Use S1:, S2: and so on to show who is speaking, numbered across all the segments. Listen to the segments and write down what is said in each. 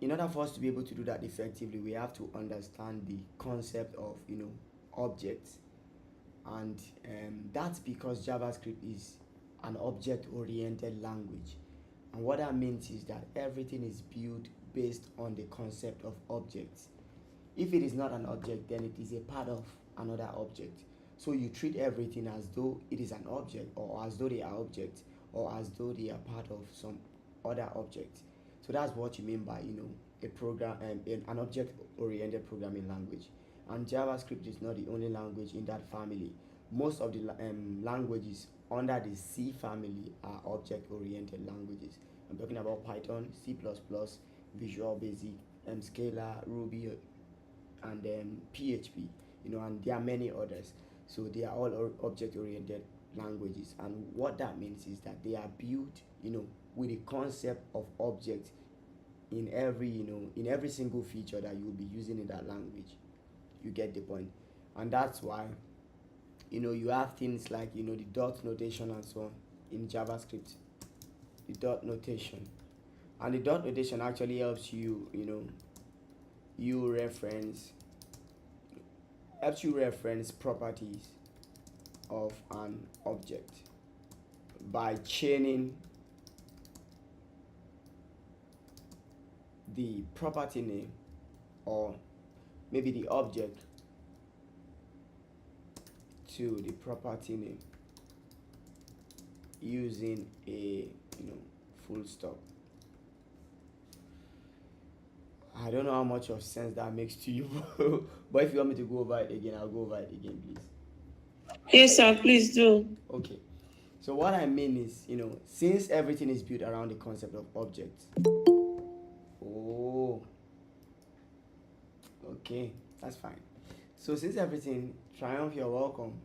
S1: in order for us to be able to do that effectively, we have to understand the concept of objects. And that's because JavaScript is an object-oriented language. And what that means is that everything is built based on the concept of objects. If it is not an object, then it is a part of another object. So you treat everything as though it is an object, or as though they are objects, or as though they are part of some other object. So that's what you mean by a program, an object-oriented programming language. And JavaScript is not the only language in that family. Most of the languages under the C family are object-oriented languages. I'm talking about Python, C++, Visual Basic, Scala, Ruby, and PHP. And there are many others. So they are all object-oriented languages. And what that means is that they are built, with the concept of object in every single feature that you'll be using in that language. You get the point. And that's why you have things like the dot notation and so on in JavaScript. The dot notation, and the dot notation actually helps you reference properties of an object by chaining the property name, or maybe the object to the property name using a full stop. I don't know how much of sense that makes to you, but if you want me to go over it again, I'll go over it again, please.
S2: Yes, sir, please do.
S1: Okay. So what I mean is, since everything is built around the concept of objects. Oh. Okay, that's fine. So since everything, Triumph, you're welcome.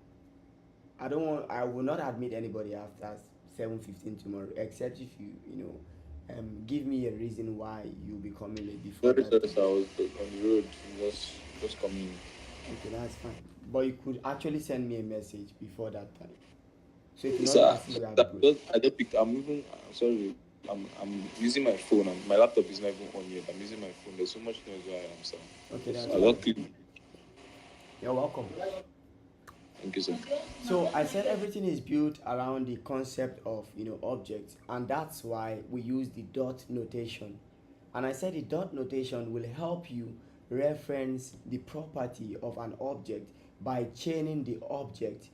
S1: I will not admit anybody after 7:15 tomorrow, except if you give me a reason why you'll be coming late before
S3: Sorry,
S1: that.
S3: sir, I was on the road, just coming.
S1: Okay, that's fine. But you could actually send me a message before that time. So if you
S3: Sir,
S1: not we have good.
S3: I don't pick. I'm sorry. I'm using my phone. My laptop is not even on yet. I'm using my phone. There's so much noise where I am, sir.
S1: Okay, that's
S3: fine.
S1: You're welcome.
S3: Thank you, sir.
S1: So I said everything is built around the concept of objects, and that's why we use the dot notation. And I said the dot notation will help you reference the property of an object by chaining the object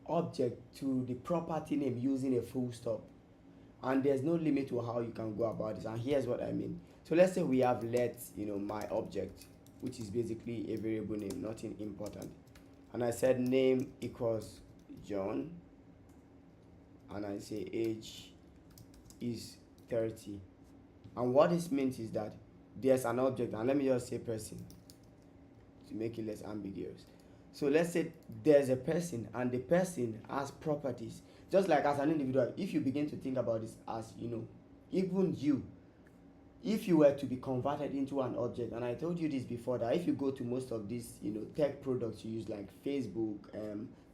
S1: to the property name using a full stop. And there's no limit to how you can go about this. And here's what I mean. So let's say we have my object, which is basically a variable name, nothing important. And I said name equals John, and I say age is 30. And what this means is that there's an object, and let me just say person to make it less ambiguous. So let's say there's a person, and the person has properties. Just like as an individual, if you begin to think about this as even you, if you were to be converted into an object, and I told you this before, that if you go to most of these tech products you use like Facebook,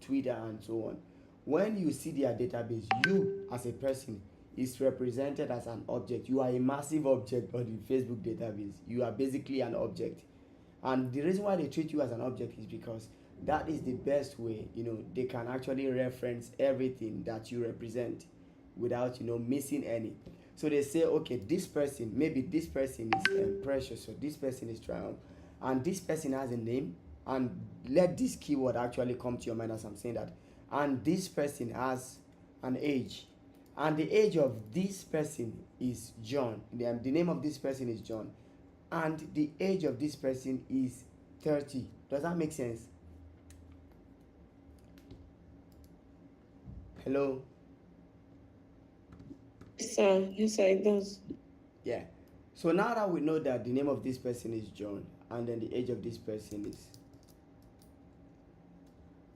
S1: Twitter and so on, when you see their database, you as a person is represented as an object. You are a massive object on the Facebook database. You are basically an object, and the reason why they treat you as an object is because that is the best way they can actually reference everything that you represent without missing any. So they say, okay, this person, maybe this person is Precious, so this person is Triumph, and this person has a name, and let this keyword actually come to your mind as I'm saying that, and this person has an age, and the age of this person is John, the name of this person is John, and the age of this person is 30. Does that make sense? Hello?
S2: Yes, sir, it does.
S1: Yeah. So now that we know that the name of this person is John, and then the age of this person is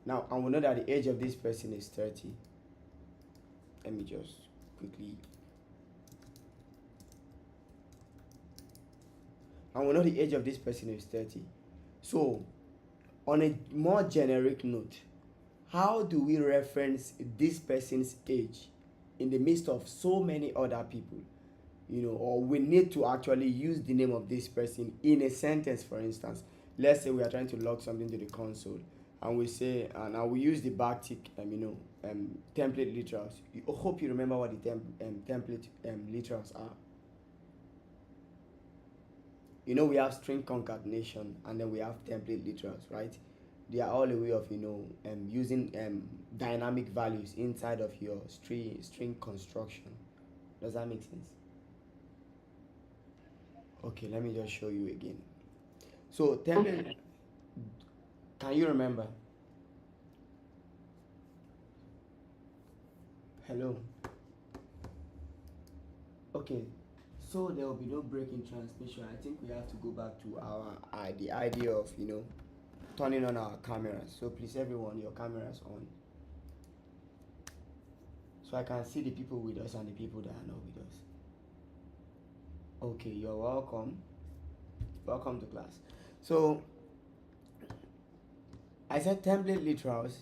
S1: and we know that the age of this person is 30. Let me just quickly. And we know the age of this person is 30. So on a more generic note, how do we reference this person's age in the midst of so many other people? or we need to actually use the name of this person in a sentence. For instance, let's say we are trying to log something to the console, and we say, and I will use the backtick, template literals. I hope you remember what the template literals are. We have string concatenation, and then we have template literals, right? They are all a way of using dynamic values inside of your string construction. Does that make sense? Okay, let me just show you again. So template, can you remember? Hello. Okay, so there will be no break in transmission. I think we have to go back to the idea of turning on our cameras. So please, everyone, your cameras on, so I can see the people with us and the people that are not with us. Okay, you're welcome. Welcome to class. So I said template literals,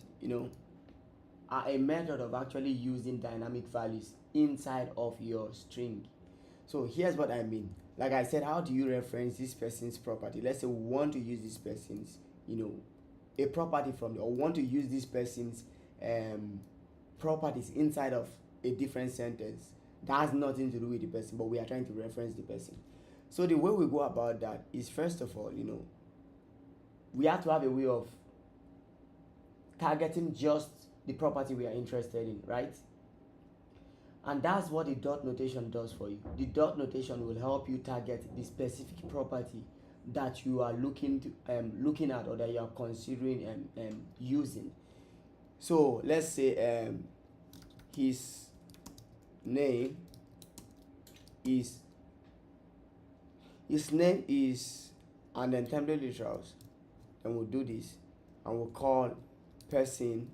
S1: are a method of actually using dynamic values inside of your string. So here's what I mean. Like I said, how do you reference this person's property? Let's say we want to use this person's, a property from, or want to use this person's properties inside of a different sentence. That has nothing to do with the person, but we are trying to reference the person. So the way we go about that is, first of all, we have to have a way of targeting just the property we are interested in, right? And that's what the dot notation does for you. The dot notation will help you target the specific property that you are looking at, or that you are considering using. So let's say his name is, and then template literals, and we'll do this, and we'll call person.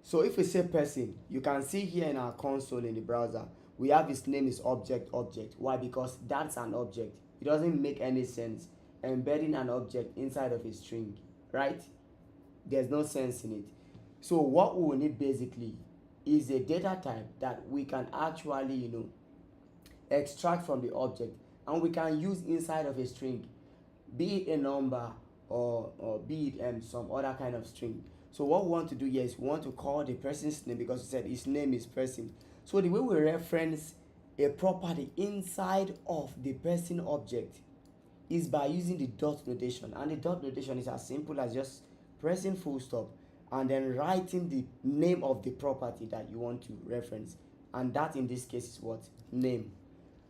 S1: So if we say person, you can see here in our console in the browser, we have his name is object. Why? Because that's an object. It doesn't make any sense embedding an object inside of a string, right? There's no sense in it. So what we will need basically is a data type that we can actually extract from the object, and we can use inside of a string, be it a number or be it some other kind of string. So what we want to do here is we want to call the person's name, because we said his name is person. So the way we reference a property inside of the person object is by using the dot notation. And the dot notation is as simple as just pressing full stop and then writing the name of the property that you want to reference. And that in this case is what? Name.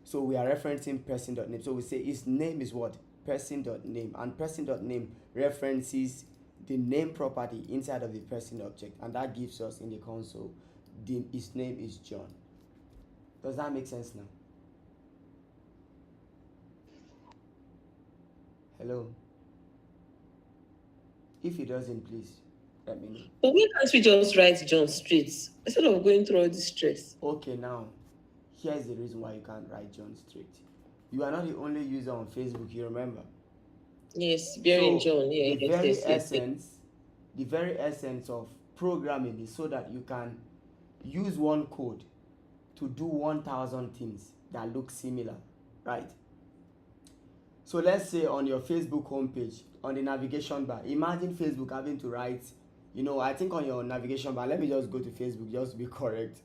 S1: So we are referencing person.name. So we say his name is what? Person.name. And person.name references the name property inside of the person object, and that gives us in the console his name is John. Does that make sense now? Hello? If it doesn't, please let me know.
S2: But why can't we just write John straight instead of going through all this stress?
S1: Okay, now here's the reason why you can't write John straight. You are not the only user on Facebook, you remember?
S2: Yes, bearing
S1: So
S2: John. Yeah,
S1: the very essence of programming is so that you can use one code to do 1,000 things that look similar, right? So let's say on your Facebook homepage, on the navigation bar, imagine Facebook having to write, I think on your navigation bar, let me just go to Facebook just to be correct.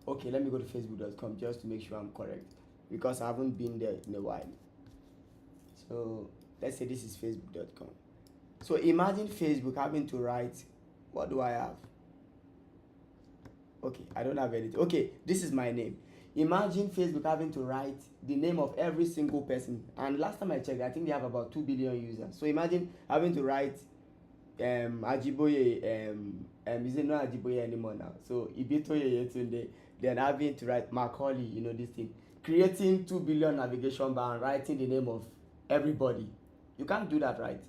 S1: Okay, let me go to facebook.com just to make sure I'm correct, because I haven't been there in a while. So let's say this is facebook.com. So imagine Facebook having to write, what do I have? Okay, I don't have anything. Okay, this is my name. Imagine Facebook having to write the name of every single person. And last time I checked, I think they have about 2 billion users. So imagine having to write Ajiboye, is it not Ajiboye anymore now? So Ibitoye Yetunde, then having to write Macaulay, this thing. Creating 2 billion navigation bar and writing the name of everybody. You can't do that, right?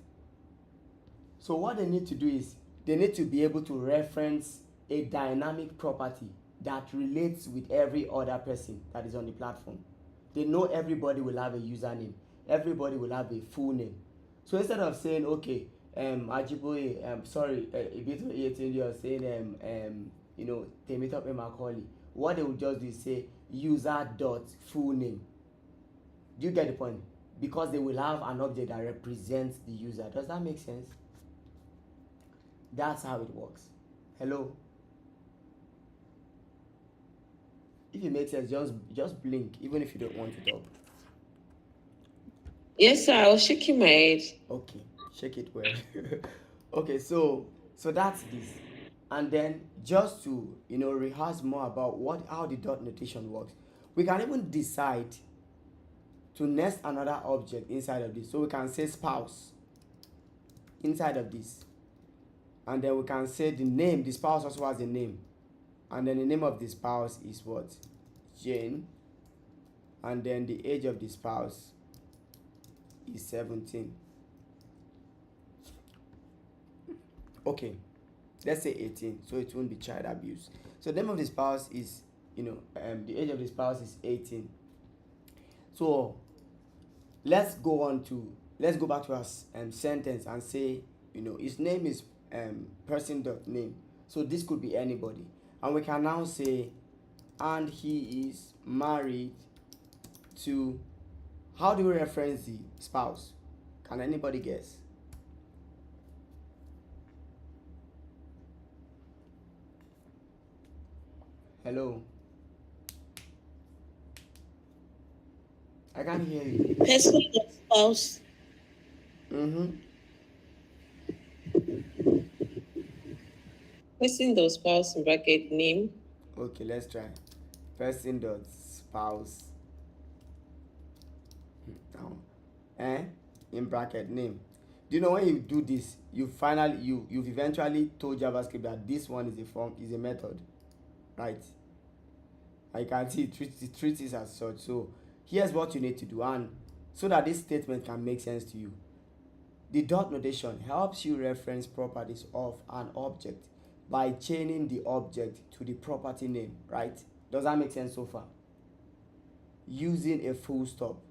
S1: So what they need to do is they need to be able to reference a dynamic property that relates with every other person that is on the platform. They know everybody will have a username, everybody will have a full name. So instead of saying, okay, Ajiboye, Ibito Yetunde, or saying Temitope Macaulay, what they will just do is say user dot full name. Do you get the point? Because they will have an object that represents the user. Does that make sense? That's how it works. Hello? If it makes sense, just blink, even if you don't want to talk.
S2: Yes, sir. I was shaking my head.
S1: Okay, shake it well. Okay, so that's this. And then just to rehearse more about how the dot notation works, we can even decide to nest another object inside of this. So we can say spouse inside of this, and then we can say the name. The spouse also has a name, and then the name of the spouse is what? Jane. And then the age of the spouse is 17. Okay, let's say 18, so it won't be child abuse. So the name of the spouse is the age of the spouse is 18. So let's go back to our sentence and say his name is person.name. So this could be anybody, and we can now say, and he is married to. How do we reference the spouse? Can anybody guess? Hello? I can't hear you.
S2: Person or spouse. Person dot spouse in bracket name.
S1: Okay, let's try. Person dot spouse. In bracket name. Do you know when you do this, you've eventually told JavaScript that this one is a method, right? I can see it treats it as such. So here's what you need to do, and so that this statement can make sense to you. The dot notation helps you reference properties of an object by chaining the object to the property name, right? Does that make sense so far? Using a full stop.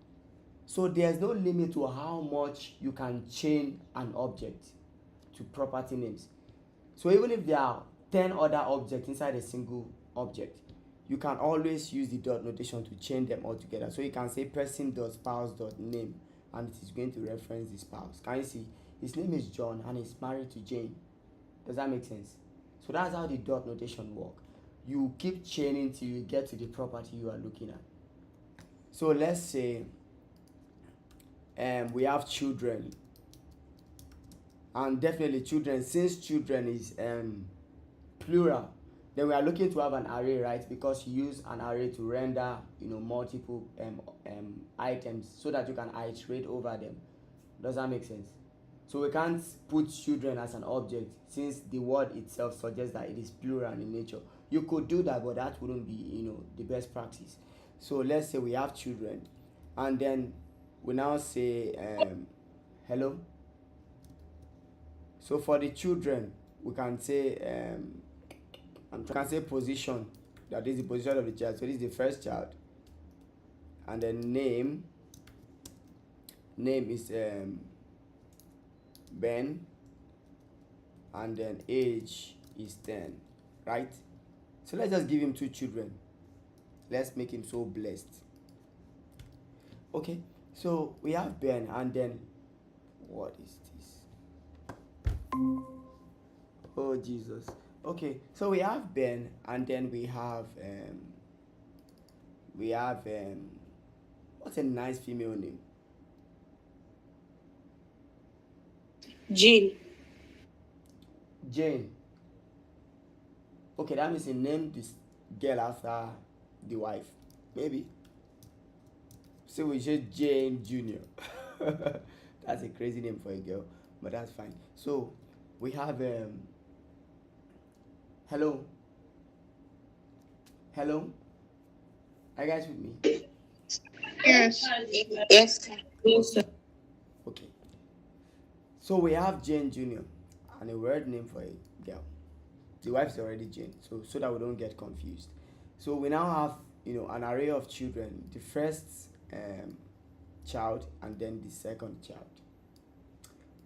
S1: So there's no limit to how much you can chain an object to property names. So even if there are 10 other objects inside a single object, you can always use the dot notation to chain them all together. So you can say person.spouse.name, and it is going to reference the spouse. Can you see? His name is John and he's married to Jane. Does that make sense? So that's how the dot notation works. You keep chaining till you get to the property you are looking at. So let's say we have children, and definitely children, since children is plural, then we are looking to have an array, right? Because you use an array to render multiple items so that you can iterate over them. Does that make sense? So we can't put children as an object, since the word itself suggests that it is plural in nature. You could do that, but that wouldn't be the best practice. So let's say we have children, and then we now say hello. So for the children, we can say position, that is the position of the child. So this is the first child, and then name is Ben, and then age is 10, right? So let's just give him 2 children. Let's make him so blessed. Okay, so we have Ben, and then what is this? Oh Jesus. Okay, so we have Ben, and then we have what's a nice female name?
S2: Jane.
S1: Okay, that means he named this girl after the wife, maybe. So we say Jane Junior. That's a crazy name for a girl, but that's fine. So we have hello. Are you guys with me?
S2: Yes. Yes. Yes.
S1: Okay. So we have Jane Junior, and a weird name for a girl. The wife is already Jane, so that we don't get confused. So we now have an array of children. The first child, and then the second child.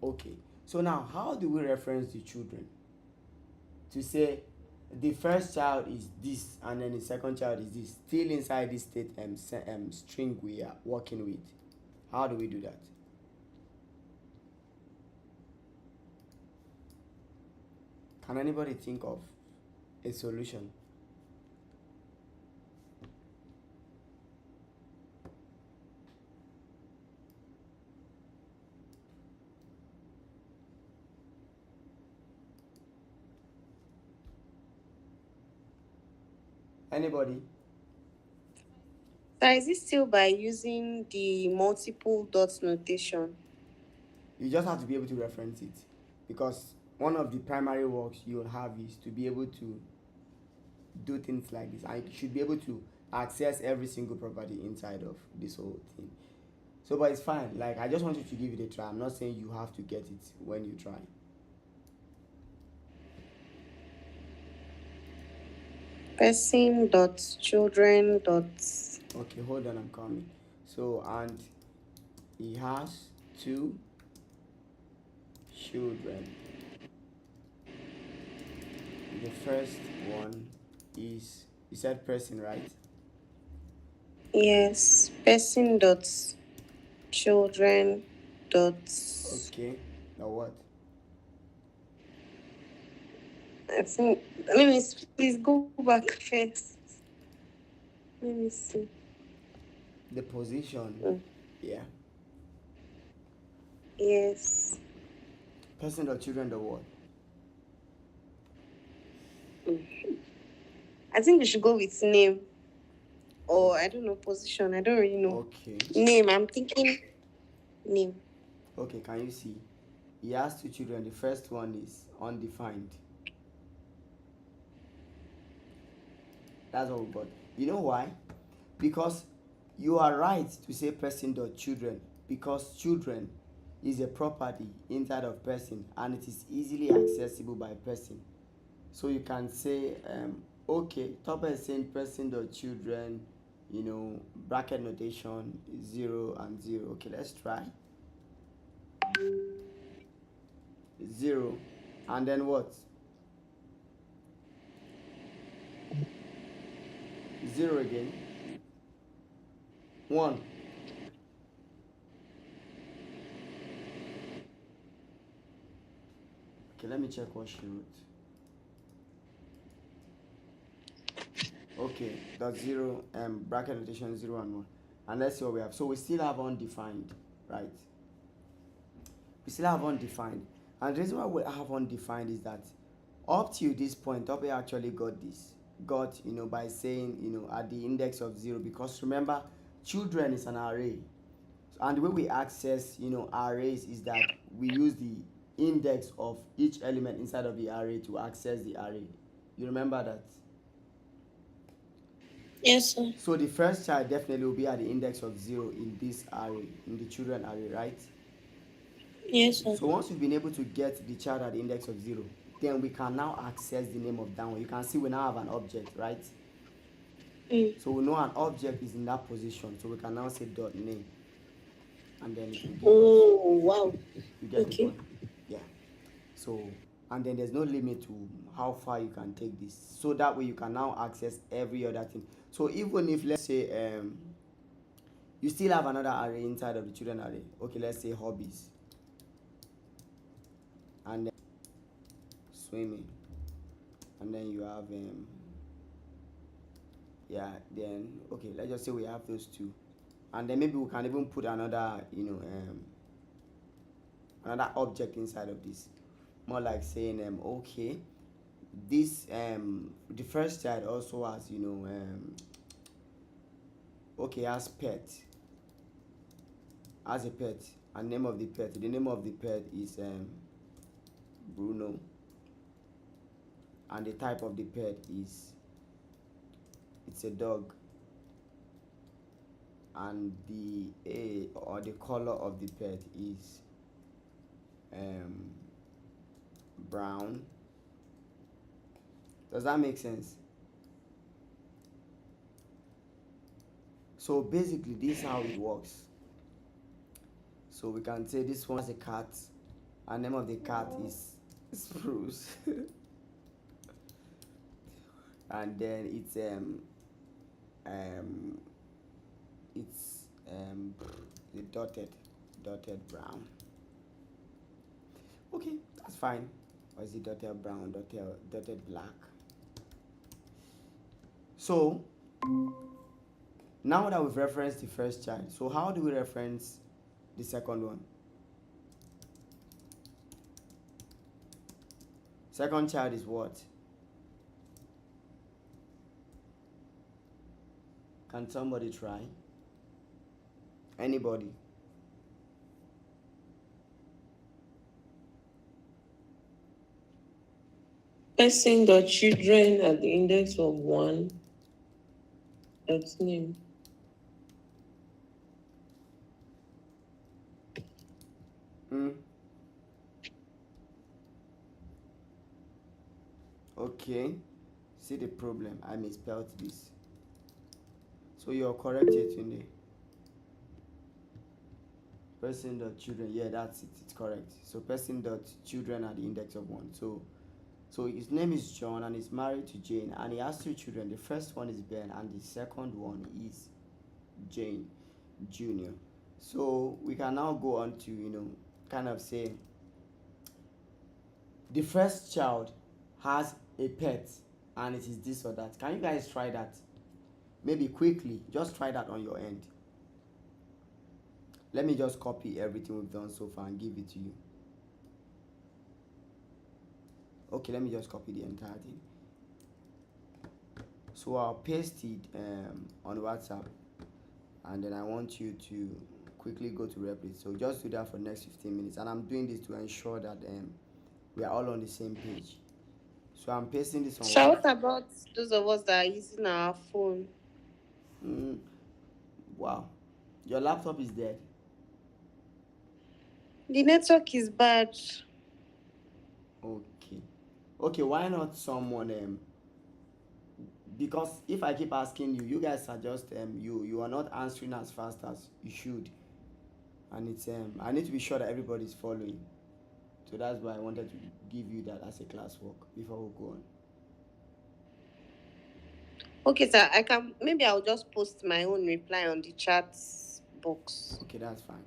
S1: Okay. So now, how do we reference the children? To say the first child is this, and then the second child is this, still inside this state string we are working with. How do we do that? Can anybody think of a solution? Anybody?
S4: So is it still by using the multiple dots notation?
S1: You just have to be able to reference it, because one of the primary works you'll have is to be able to do things like this, and you should be able to access every single property inside of this whole thing. So, but it's fine. Like, I just want you to give it a try. I'm not saying you have to get it when you try.
S4: Person dot children dot.
S1: Okay, hold on, I'm coming. So, and he has 2 children. The first one is, you said person, right?
S4: Yes, person dot children dot.
S1: Okay, now what?
S4: I think, let me please go back first. Let me see.
S1: The position. Yeah.
S4: Yes.
S1: Person or children, the what?
S4: I think we should go with name. Or I don't know, position. I don't really know.
S1: Okay.
S4: Name. I'm thinking name.
S1: Okay, can you see? He has 2 children. The first one is undefined. That's what we got. You know why? Because you are right to say person dot children, because children is a property inside of person, and it is easily accessible by person. So you can say, okay, top is saying person dot children, bracket notation 0 and 0. Okay, let's try 0, and then what? 0 again, 1. Okay, let me check what she wrote. Okay, that's 0, bracket notation 0 and 1. And let's see what we have. So we still have undefined, right? We still have undefined. And the reason why we have undefined is that up to this point, Tope actually got this. By saying, at the index of 0, because remember, children is an array. And the way we access, arrays is that we use the index of each element inside of the array to access the array. You remember that?
S2: Yes, sir.
S1: So the first child definitely will be at the index of 0 in this array, in the children array, right?
S2: Yes, sir.
S1: So once we've been able to get the child at the index of 0, then we can now access the name of that one. You can see we now have an object, right? So we know an object is in that position, so we can now say dot name, and then it will give
S2: Oh, wow.
S1: you get
S2: Okay.
S1: the point. Yeah. So, and then there's no limit to how far you can take this, so that way you can now access every other thing. So even if, let's say, you still have another array inside of the children array. Okay, let's say hobbies, and then swimming, and then you have then okay, let's just say we have those 2, and then maybe we can even put another another object inside of this, more like saying okay, this the first child also has okay, as pet, as a pet, and name of the pet is Bruno, and the type of the pet is, it's a dog, and the color of the pet is brown. Does that make sense? So basically this is how it works. So we can say this one has a cat, and name of the cat is Spruce. and then it's the dotted brown. Okay, that's fine. Or is it dotted brown, dotted black? So now that we've referenced the first child, so how do we reference the second one? Second child is what? Can somebody try? Anybody?
S2: Person dot children at the index of 1. That's name.
S1: Okay. See the problem. I misspelled this. So you're correct here, Tunde. Person dot children. Yeah, that's it. It's correct. So person dot children at the index of 1. So his name is John and he's married to Jane and he has 2 children. The first one is Ben and the second one is Jane Jr. So we can now go on to kind of say the first child has a pet and it is this or that. Can you guys try that? Maybe quickly, just try that on your end. Let me just copy everything we've done so far and give it to you. Okay, let me just copy the entire thing. So I'll paste it on WhatsApp and then I want you to quickly go to Replit. So just do that for the next 15 minutes and I'm doing this to ensure that we are all on the same page. So I'm pasting this on
S4: So what about those of us that are using our phone?
S1: Wow, your laptop is dead.
S4: The network is bad.
S1: Okay, why not someone because if I keep asking you, you guys are just you are not answering as fast as you should, and it's I need to be sure that everybody's following. So that's why I wanted to give you that as a classwork before we go on.
S4: Okay, sir, maybe I'll just post my own reply on the chat box.
S1: Okay, that's fine.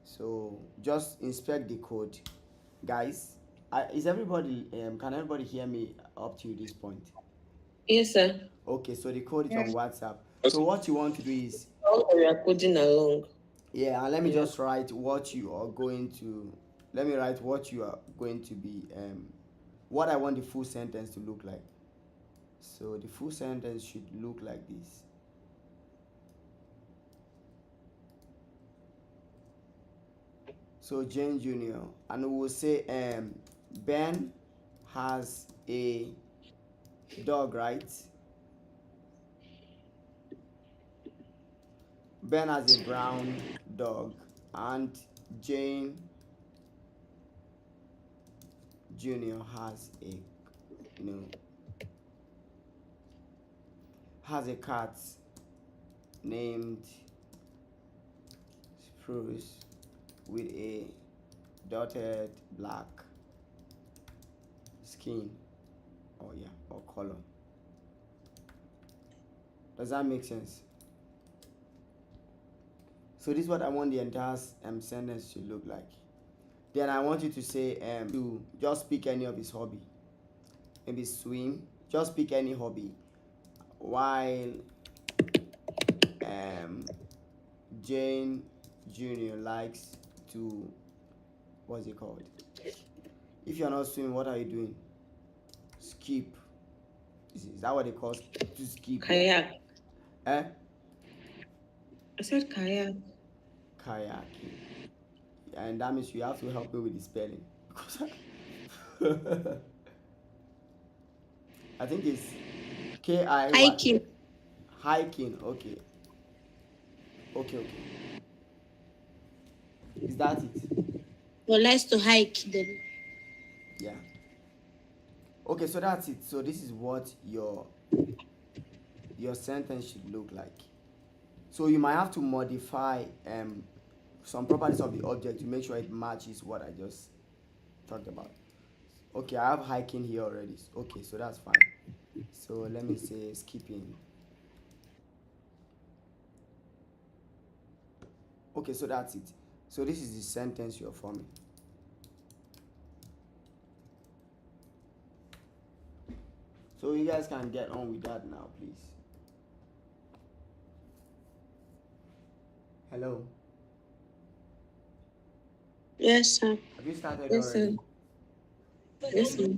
S1: So just inspect the code, guys. Is everybody can everybody hear me up to this point?
S2: Yes, sir.
S1: Okay, so the code is on WhatsApp. So what you want to do is
S2: We are coding along.
S1: Yeah, and let me just write what you are going to. Let me write what you are going to be. What I want the full sentence to look like. So the full sentence should look like this. So Jane Jr. and we will say Ben has a dog, right? Ben has a brown dog and Jane Jr. has a cat named Spruce with a dotted black skin or color. Does that make sense? So this is what I want the entire sentence to look like. Then I want you to say to just pick any of his hobby. Maybe swim. Just pick any hobby. While Jane Jr. likes to, what's it called? If you're not swimming, what are you doing? Skip. Is that what they call to skip?
S2: Kayak.
S1: I
S2: said kayak.
S1: Kayaking. And that means you have to help me with the spelling. I think it's K-I-Y.
S4: Hiking.
S1: Hiking, okay. Is that it?
S4: Well, likes to hike then.
S1: Yeah. Okay, so that's it. So this is what your sentence should look like. So you might have to modify some properties of the object to make sure it matches what I just talked about. Okay, I have hiking here already. Okay, so that's fine. So let me say skipping. Okay, so that's it. So this is the sentence you're forming. So you guys can get on with that now, please. Hello.
S2: Yes, sir.
S1: Have you started
S2: Yes, sir.
S1: already?
S2: Yes, sir.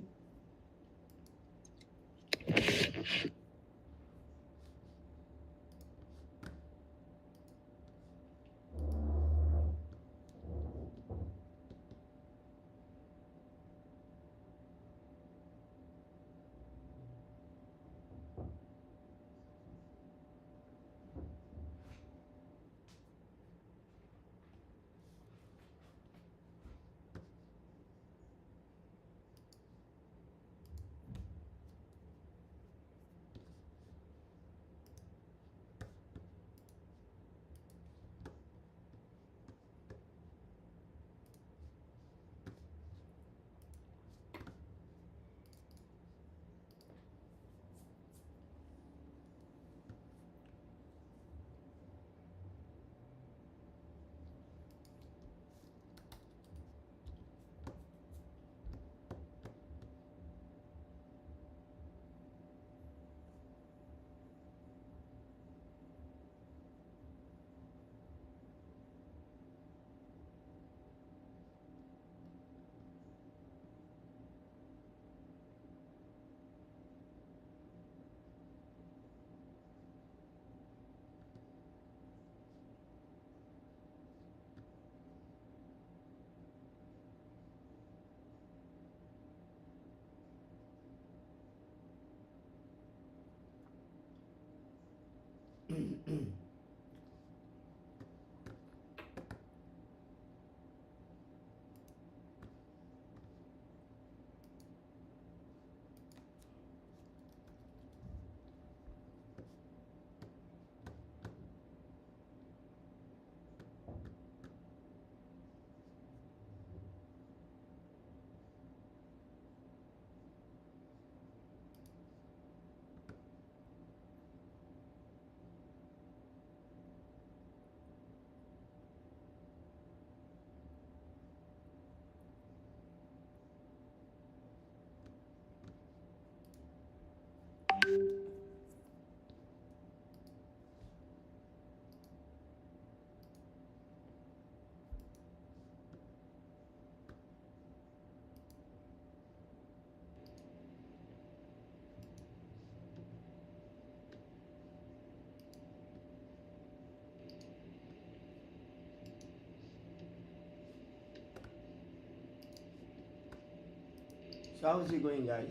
S1: So how is it going, guys?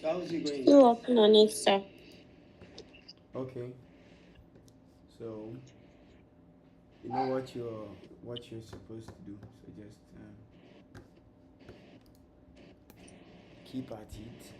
S1: So how is it going,
S2: Still
S1: guys?
S2: working on it, sir.
S1: Okay. So you know what you're supposed to do. So just keep at it.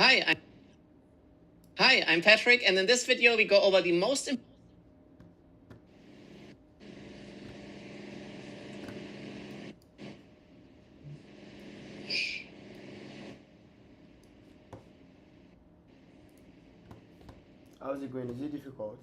S5: Hi, I'm Patrick, and in this video we go over the most
S1: How's it going? Is it difficult?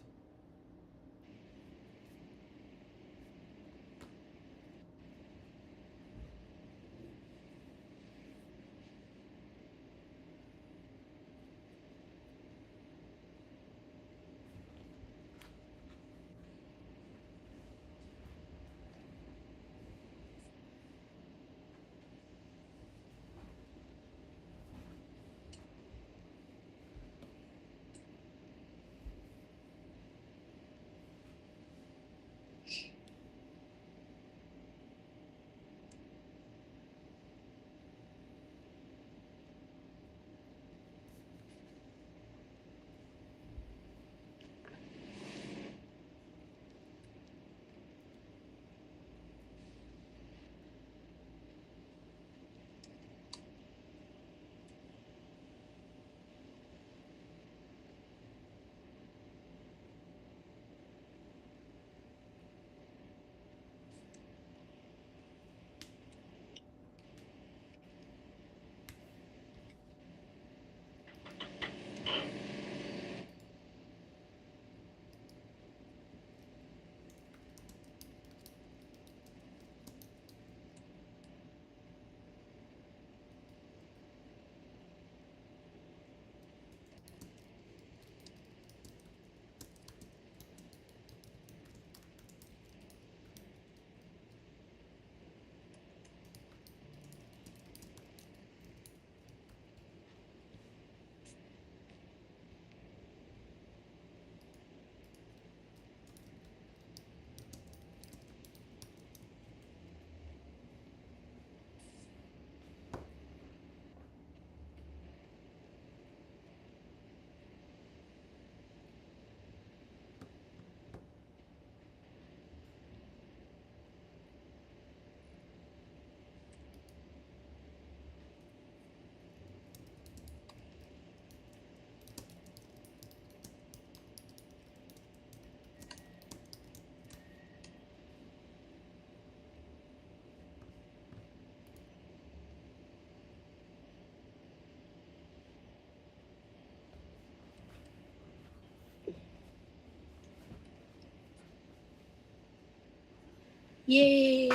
S4: Yay!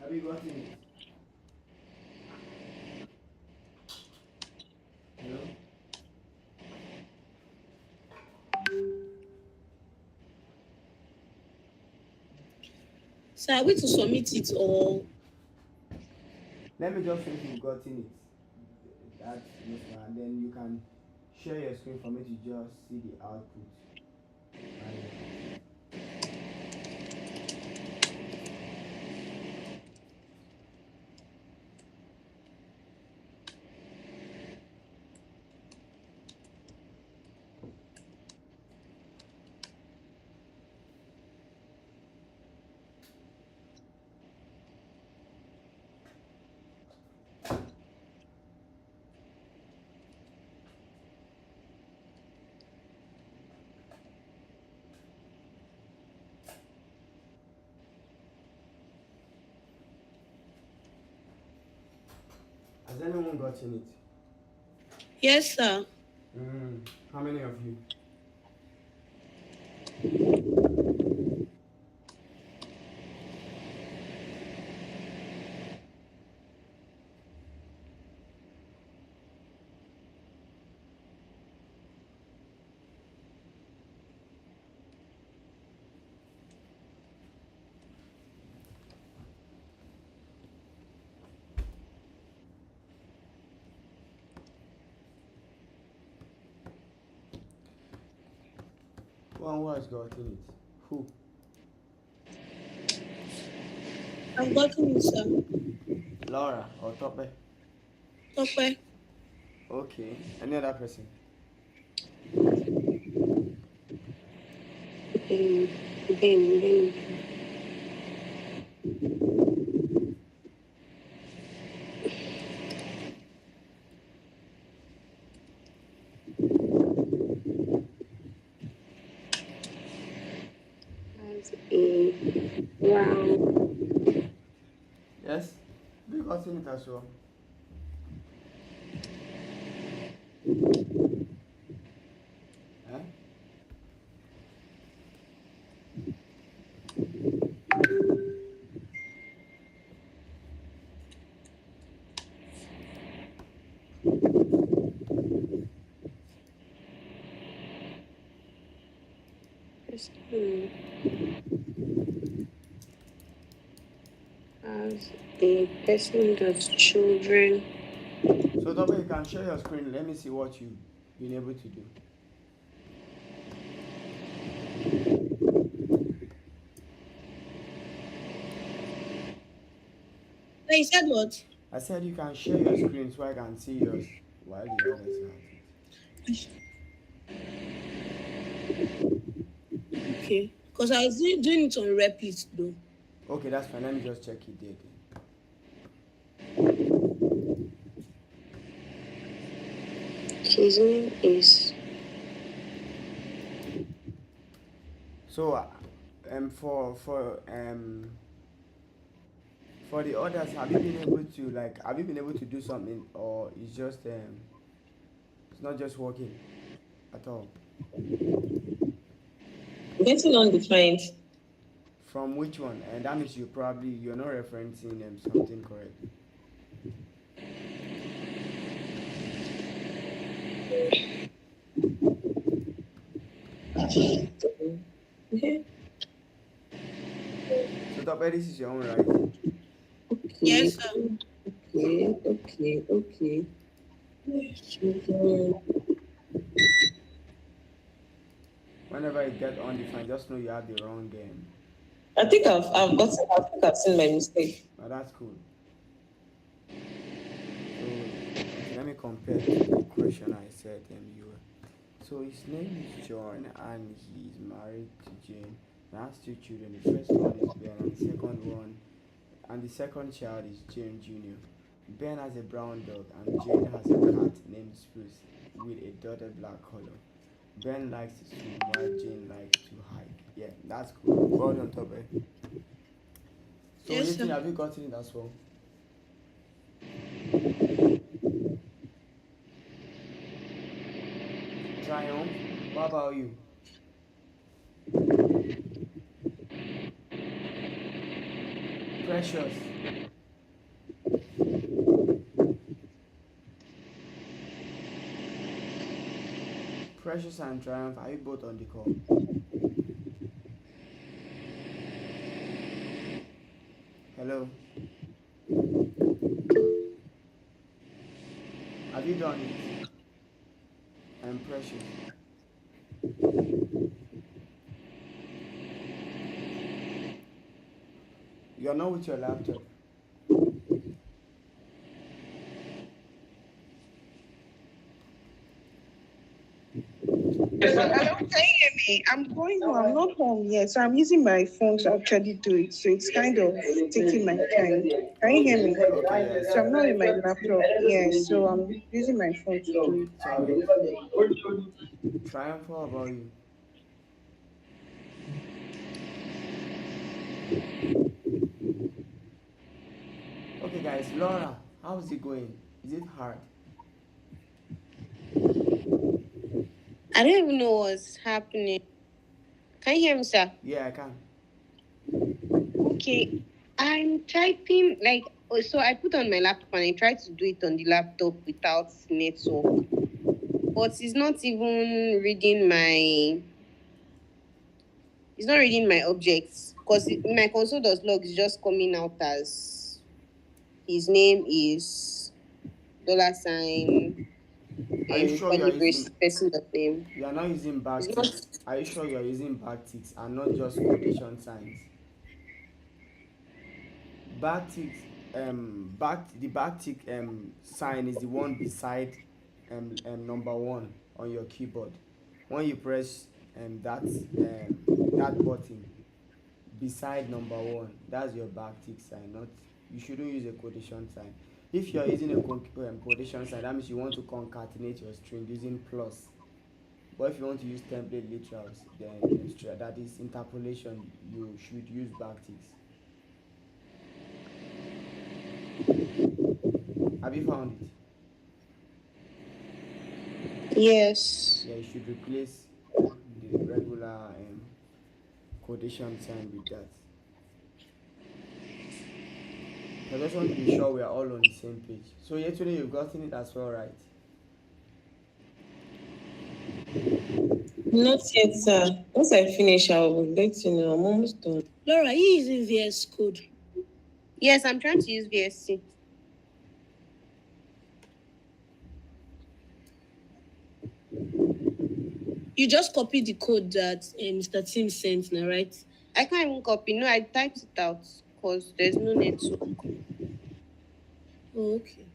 S1: Have you gotten it? Hello?
S4: So are we to submit it or?
S1: Let me just see if you've gotten it. That's useful, and then you can share your screen for me to just see the output. Has anyone gotten it?
S4: Yes, sir.
S1: How many of you? Who has gotten it? Who?
S4: I've gotten it, sir.
S1: Laura or Tope?
S4: Okay.
S1: Okay. Any other person?
S4: Ben. Wow.
S1: Yes? Have you gotten it as well? Eh?
S4: As a person does children.
S1: So Tope, you can share your screen. Let me see what you've been able to do.
S6: So you said what?
S1: I said you can share your screen so I can see yours while the others are at it.
S6: Okay. Because I was doing it on Replit though.
S1: Okay, that's fine. Let me just check it there then.
S4: His name is.
S1: So for the others, have you been able to do something, or it's just it's not just working at all?
S2: Getting undefined.
S1: From which one? And that means you're not referencing something correctly.
S2: Okay.
S1: So Tope, this is your own right.
S2: Okay.
S6: Yes, sir.
S2: Okay.
S1: Whenever it gets undefined, just know you have the wrong game.
S2: I think I've seen my mistake.
S1: But that's cool. So okay, let me compare to the question I said you were. So his name is John and he's married to Jane. He has two children. The first one is Ben and the second child is Jane Jr. Ben has a brown dog and Jane has a cat named Spruce with a dotted black color. Ben likes to swim while Jane likes to hike. Yeah, that's cool. Well done, Tope. So
S6: Yes,
S1: Nathan,
S6: sir.
S1: have you gotten it as well? Triumph. What about you? Precious. Precious and Triumph, are you both on the call? Hello? Have you done it? I'm Precious. You're not with your laptop.
S7: Hello, can you hear me? I'm going home. I'm not home yet, so I'm using my phone to actually do it. So it's kind of taking my time. Can you hear me?
S1: Okay, yes.
S7: So I'm not with my laptop. Yeah, so I'm using my phone to do
S1: It's alright. Triumph, how about you? Okay, guys, Laura, how's it going? Is it hard?
S4: I don't even know what's happening. Can you hear me, sir?
S1: Yeah, I can.
S4: Okay. I'm typing so I put on my laptop and I tried to do it on the laptop without network. But it's not reading my objects. Because my console.log is just coming out as his name is $.
S1: Are you sure you are using
S4: Person name.
S1: you are not using
S4: It's not.
S1: backticks? Are you sure you are using backticks and not just quotation signs? Backticks the backtick sign is the one beside number one on your keyboard. When you press that button beside number one, that's your backtick sign. Not You shouldn't use a quotation sign. If you are using a quotation sign, that means you want to concatenate your string using plus. But if you want to use template literals, then that is interpolation, you should use backticks. Have you found it?
S4: Yes.
S1: Yeah, you should replace the regular quotation sign with that. I just want to be sure we are all on the same page. So yesterday you've gotten it as well, right?
S2: Not yet, sir. Once I finish, I will let you know. I'm almost done.
S6: Laura, you using VS Code?
S4: Yes, I'm trying to use VSC.
S6: You just copy the code that Mr. Tim sent now, right?
S4: I can't even copy. No, I typed it out because there's no network.
S6: Oh, okay.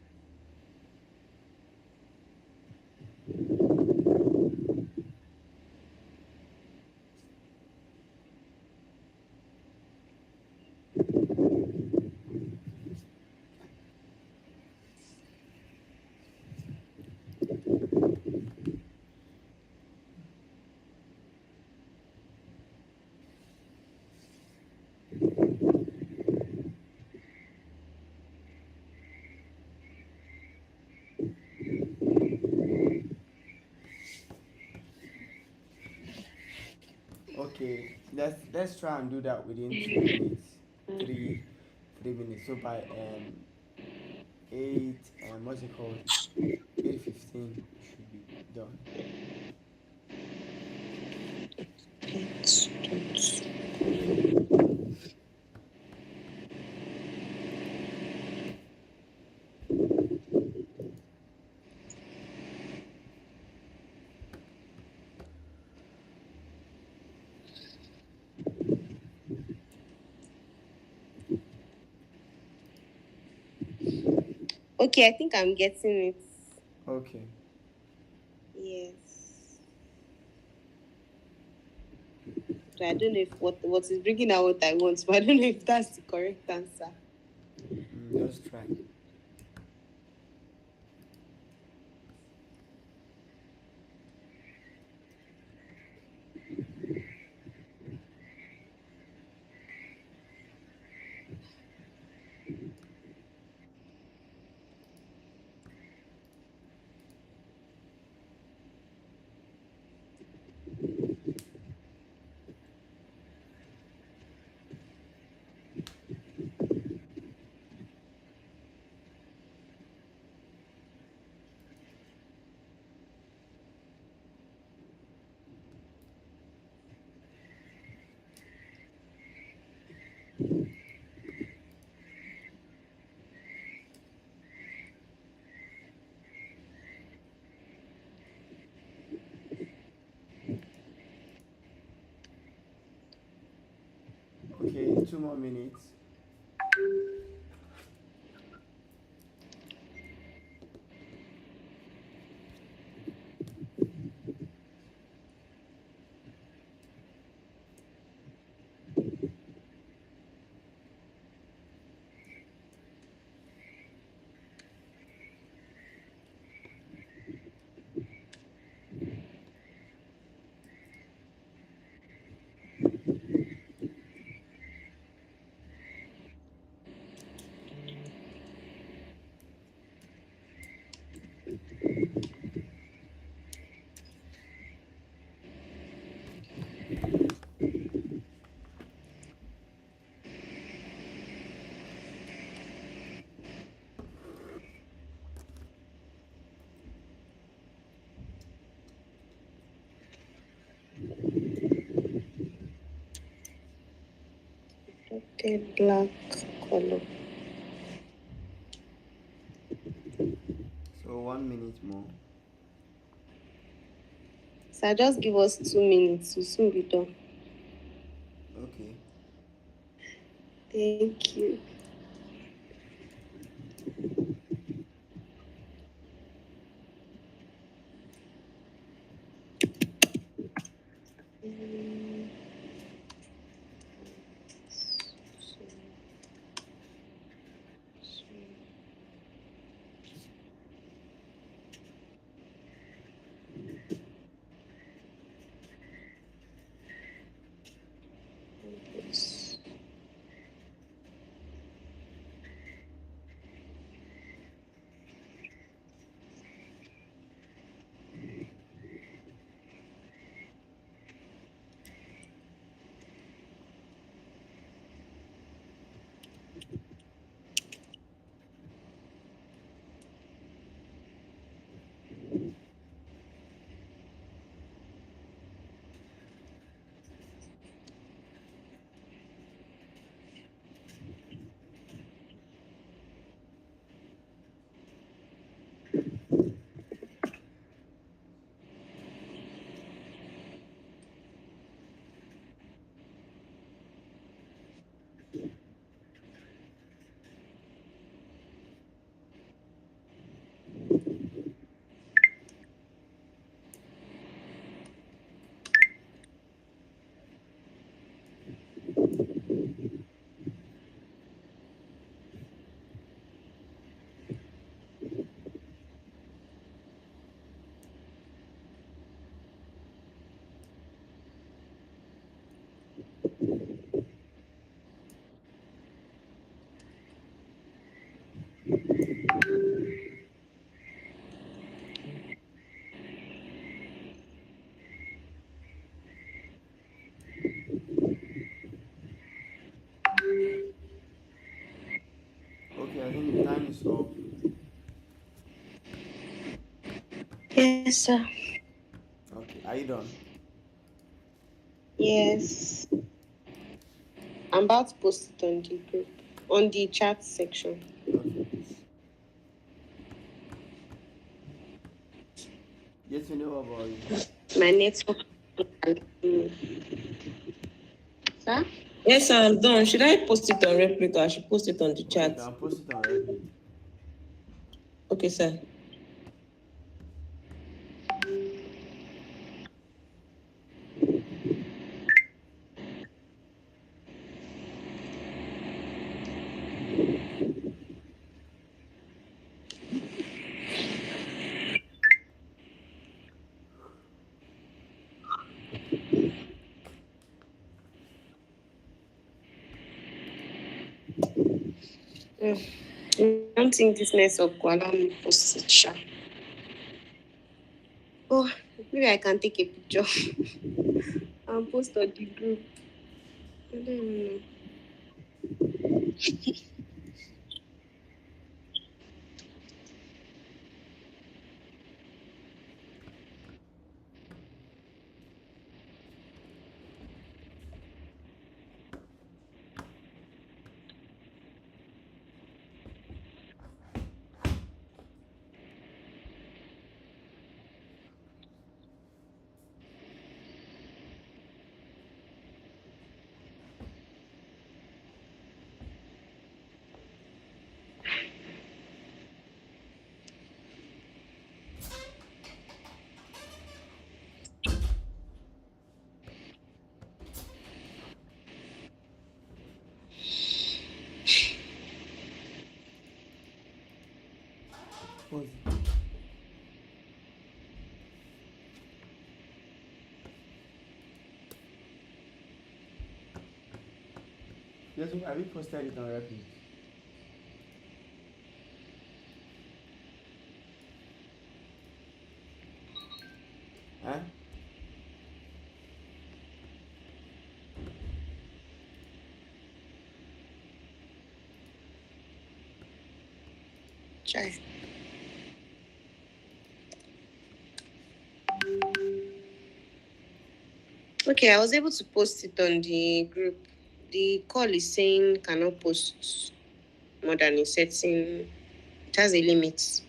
S1: Okay, let's try and do that within 2 minutes, three 3 minutes. So by 8 what's it called? 8:15 should be done.
S4: Okay, I think I'm getting it.
S1: Okay.
S4: Yes. So I don't know if what is bringing out what I want, but I don't know if that's the correct answer.
S1: Just try. Okay, 2 more minutes.
S4: Okay, black color.
S1: So 1 minute more.
S4: So just give us 2 minutes. We'll soon be done.
S1: Okay.
S4: Thank you. Yes, sir.
S1: Okay, are you done?
S4: Yes. I'm about to post it on the group, on the chat section.
S1: Okay. Yes, we know about you.
S4: My network. Sir?
S2: Yes, I'm done. Should I post it on replica? I should post it on the
S1: Okay, you
S2: chat.
S1: can post it on Reddit.
S2: Okay, sir.
S4: I don't think this network will allow me to post it, sha. Oh, maybe I can take a picture and post on the group. I don't know.
S1: Pause. Yes, have you posted it on Reddit? Huh?
S4: Try. Okay, I was able to post it on the group. The call is saying cannot post more than a certain. It has a limit.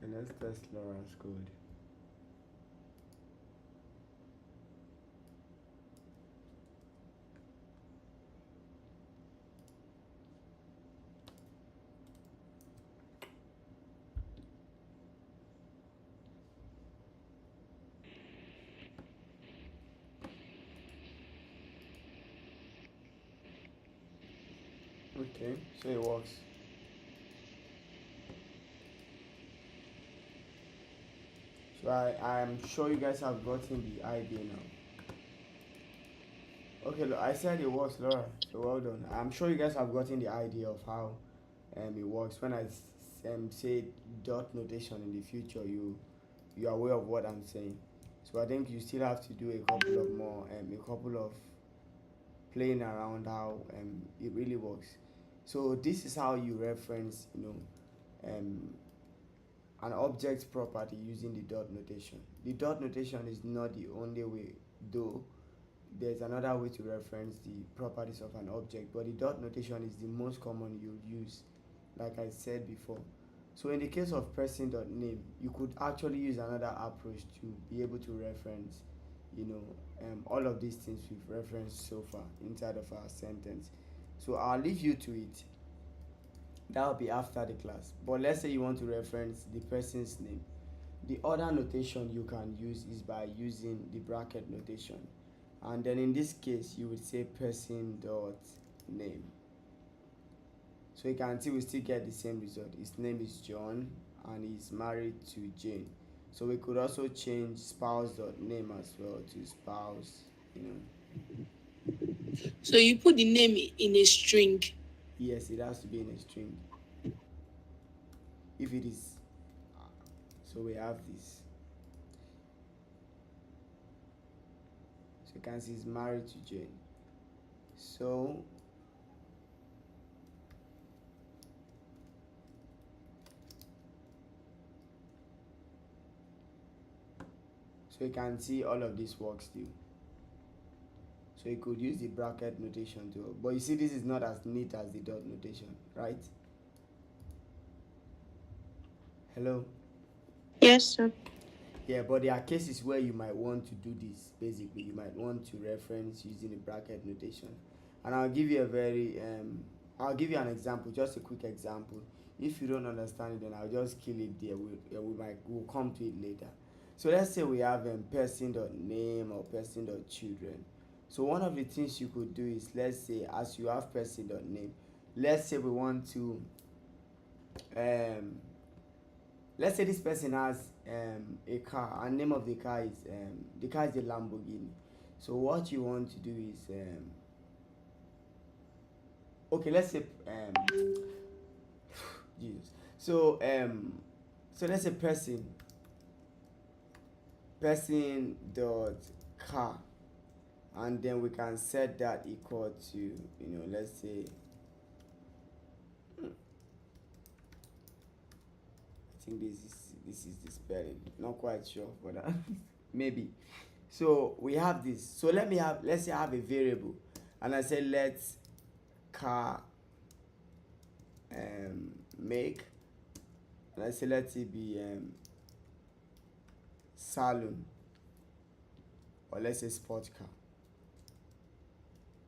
S1: Okay, let's test Laura's code. Okay, so it works. So I'm sure you guys have gotten the idea now. Okay, look, I said it works, Laura. So well done. I'm sure you guys have gotten the idea of how it works. When I say dot notation in the future, you are aware of what I'm saying. So I think you still have to do a couple of more a couple of playing around how it really works. So this is how you reference an object property using the dot notation. The dot notation is not the only way, though there's another way to reference the properties of an object, but the dot notation is the most common you'll use, like I said before. So in the case of person.name, you could actually use another approach to be able to reference all of these things we've referenced so far inside of our sentence. So I'll leave you to it. That will be after the class. But let's say you want to reference the person's name. The other notation you can use is by using the bracket notation. And then in this case, you would say person dot name. So you can see we still get the same result. His name is John, and he's married to Jane. So we could also change spouse.name as well to spouse,
S6: So you put the name in a string.
S1: Yes, it has to be in a string. If it is, so we have this. So you can see he's married to Jane. So you can see all of this works still. So you could use the bracket notation too. But you see, this is not as neat as the dot notation, right? Hello?
S4: Yes, sir.
S1: Yeah, but there are cases where you might want to do this. Basically, you might want to reference using the bracket notation. And I'll give you I'll give you an example, just a quick example. If you don't understand it, then I'll just kill it there. We'll come to it later. So let's say we have person.name or person.children. So one of the things you could do is, let's say as you have person.name, let's say we want to let's say this person has a car, and name of the car is the Lamborghini. So what you want to do is okay, let's say Jesus. So let's say person dot car, and then we can set that equal to, let's say I think this is the spelling, not quite sure, but maybe. So we have this. So let's say I have a variable, and I say let's car make, and I say let it be saloon, or let's say sport car.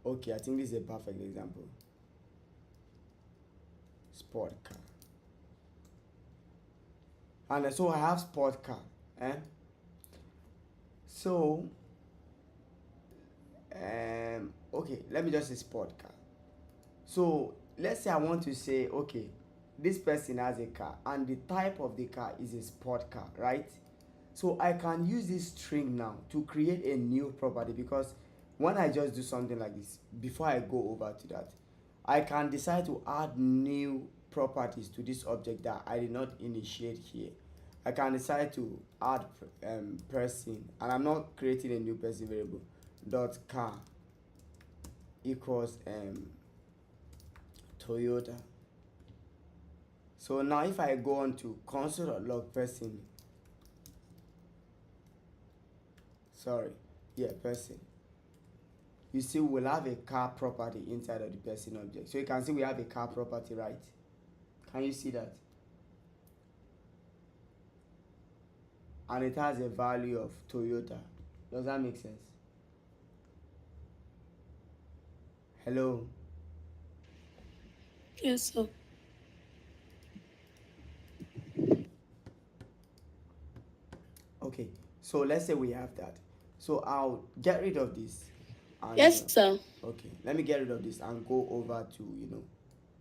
S1: Okay, I think this is a perfect example. Sport car. And so I have sport car. So okay, let me just say sport car. So let's say I want to say, okay, this person has a car and the type of the car is a sport car, right? So I can use this string now to create a new property, because when I just do something like this, before I go over to that, I can decide to add new properties to this object that I did not initiate here. I can decide to add person, and I'm not creating a new person variable, dot car equals Toyota. So now if I go on to console.log person, person, you see we'll have a car property inside of the person object. So you can see we have a car property, right? Can you see that? And it has a value of Toyota. Does that make sense? Hello?
S6: Yes, sir.
S1: Okay, so let's say we have that. So I'll get rid of this. And,
S6: Yes, sir.
S1: okay, let me get rid of this and go over to,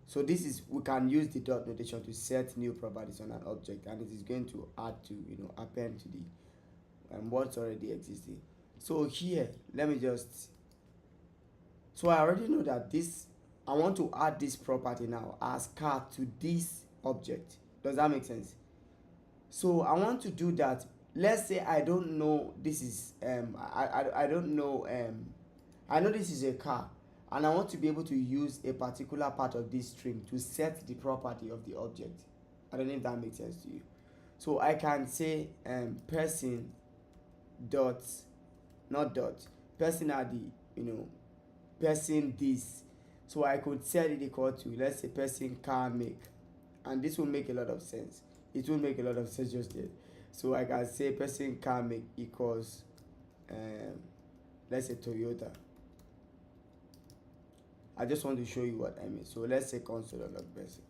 S1: so this is, we can use the dot notation to set new properties on an object, and it is going to add to, append to the what's already existing. So here, let me just, so I already know that this, I want to add this property now as car to this object. Does that make sense? So I want to do that. Let's say I don't know this is I don't know I know this is a car, and I want to be able to use a particular part of this string to set the property of the object. I don't know if that makes sense to you. So I can say person dot, not dot, person at the person this. So I could set it equal to, let's say, person car make, and this will make a lot of sense. It will make a lot of sense just there. So I can say person car make equals let's say Toyota. I just want to show you what I mean. So let's say console.log person.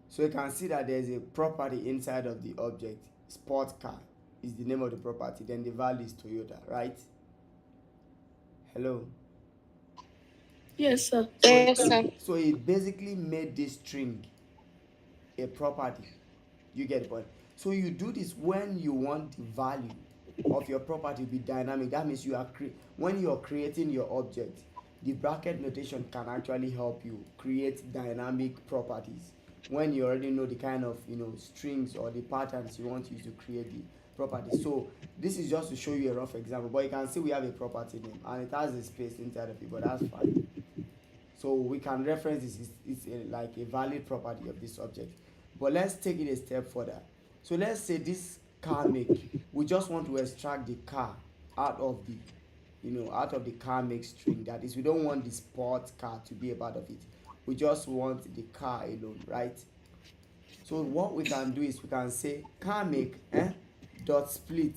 S1: So you can see that there's a property inside of the object. Sport car is the name of the property. Then the value is Toyota, right? Hello?
S6: Yes, sir.
S4: Yes, sir.
S1: So it basically made this string a property. You get the point. So you do this when you want the value of your property to be dynamic. That means you are when you are creating your object, the bracket notation can actually help you create dynamic properties when you already know the kind of strings or the patterns you want to use to create the property. So this is just to show you a rough example, but you can see we have a property name and it has a space inside of it, but that's fine. So we can reference this. It's like a valid property of this object. But let's take it a step further. So let's say this car make, we just want to extract the car out of the out of the car make string. That is, we don't want the sports car to be a part of it. We just want the car alone, right? So what we can do is we can say car make dot split.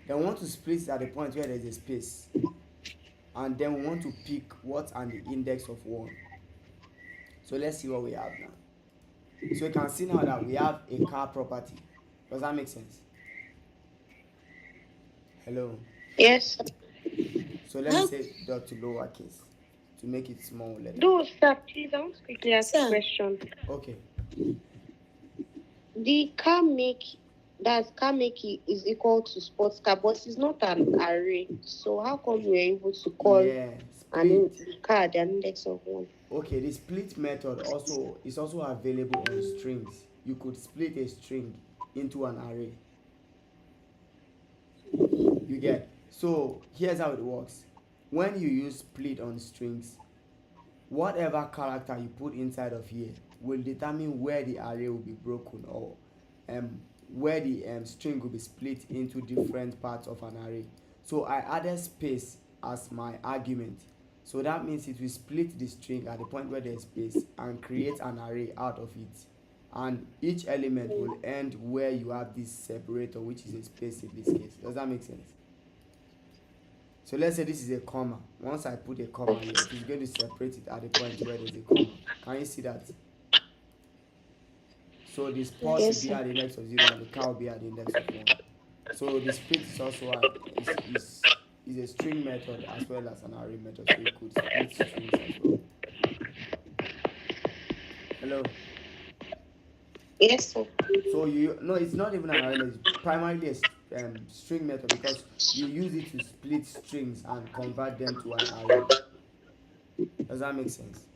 S1: Then we want to split it at the point where there's a space, and then we want to pick what and the index of 1. So let's see what we have now. So you can see now that we have a car property. Does that make sense? Hello.
S4: Yes, sir.
S1: So let me say dot to lowercase to make it small letter.
S4: No, sir, please, I want to quickly ask a
S6: Sir.
S4: question.
S1: Okay.
S4: The car make, is equal to sports car, but it's not an array. So how come we're able to call
S1: Yeah,
S4: an
S1: split.
S4: car the index of 1?
S1: Okay, the split method is also available on strings. You could split a string into an array. You get. So here's how it works. When you use split on strings, whatever character you put inside of here will determine where the array will be broken, or where the string will be split into different parts of an array. So I added space as my argument. So that means it will split the string at the point where there's space and create an array out of it. And each element will end where you have this separator, which is a space in this case. Does that make sense? So let's say this is a comma. Once I put a comma here, it is going to separate it at the point where there's a comma. Can you see that? So the spot will be at the index of 0 and the car will be at the index of 1. So the split is also is a string method as well as an array method. So you could split strings as well. Hello.
S4: Yes, sir.
S1: So it's not even an array method. It's primarily a string method because you use it to split strings and convert them to an array. Does that make sense?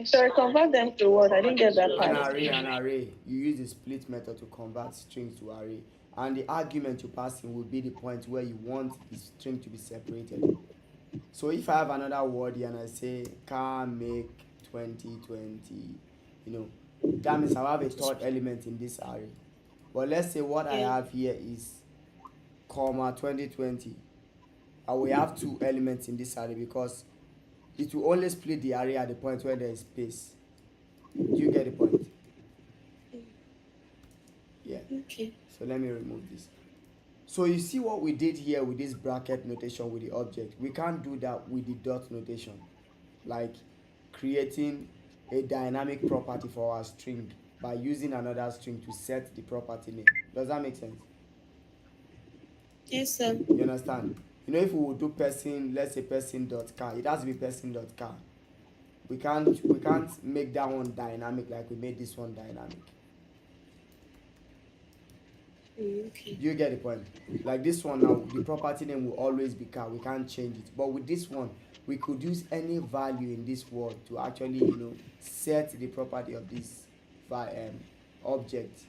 S7: Sorry, convert them to what? I didn't get that part.
S1: An array. You use the split method to convert strings to array. And the argument you pass in will be the point where you want the string to be separated. So if I have another word here and I say car make 2020, that means I have a third element in this array. But let's say what I have here is comma 2020. I will have 2 elements in this array because it will only split the array at the point where there is space. Do you get the point? Yeah.
S6: Okay.
S1: So let me remove this. So you see what we did here with this bracket notation with the object. We can't do that with the dot notation, like creating a dynamic property for our string by using another string to set the property name. Does that make sense?
S6: Yes, sir.
S1: You understand? If we would do person, let's say person.car, it has to be person.car. We can't make that one dynamic like we made this one dynamic.
S6: Okay.
S1: You get the point? Like this one now, the property name will always be car. We can't change it. But with this one, we could use any value in this word to actually, set the property of this object.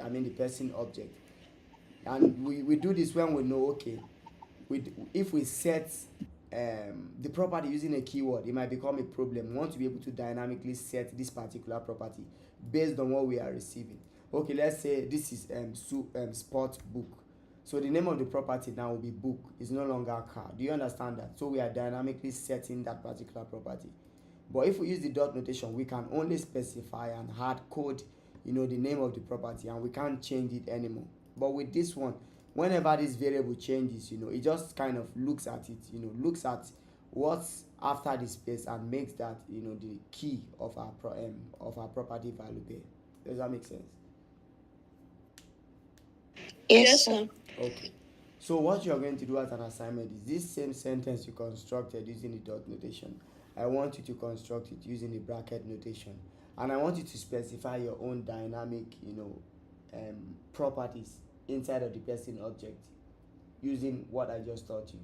S1: I mean the person object. And we do this when we know, okay, if we set the property using a keyword, it might become a problem. We want to be able to dynamically set this particular property based on what we are receiving. Okay, let's say this is sport book. So the name of the property now will be book. It's no longer car. Do you understand that? So we are dynamically setting that particular property. But if we use the dot notation, we can only specify and hard code, the name of the property, and we can't change it anymore. But with this one, whenever this variable changes, it just kind of looks at it, looks at what's after the space and makes that, the key of our property value there. Does that make sense?
S4: Yes, sir.
S1: Okay. So what you're going to do as an assignment is this same sentence you constructed using the dot notation. I want you to construct it using the bracket notation, and I want you to specify your own dynamic, properties inside of the person object using what I just taught you.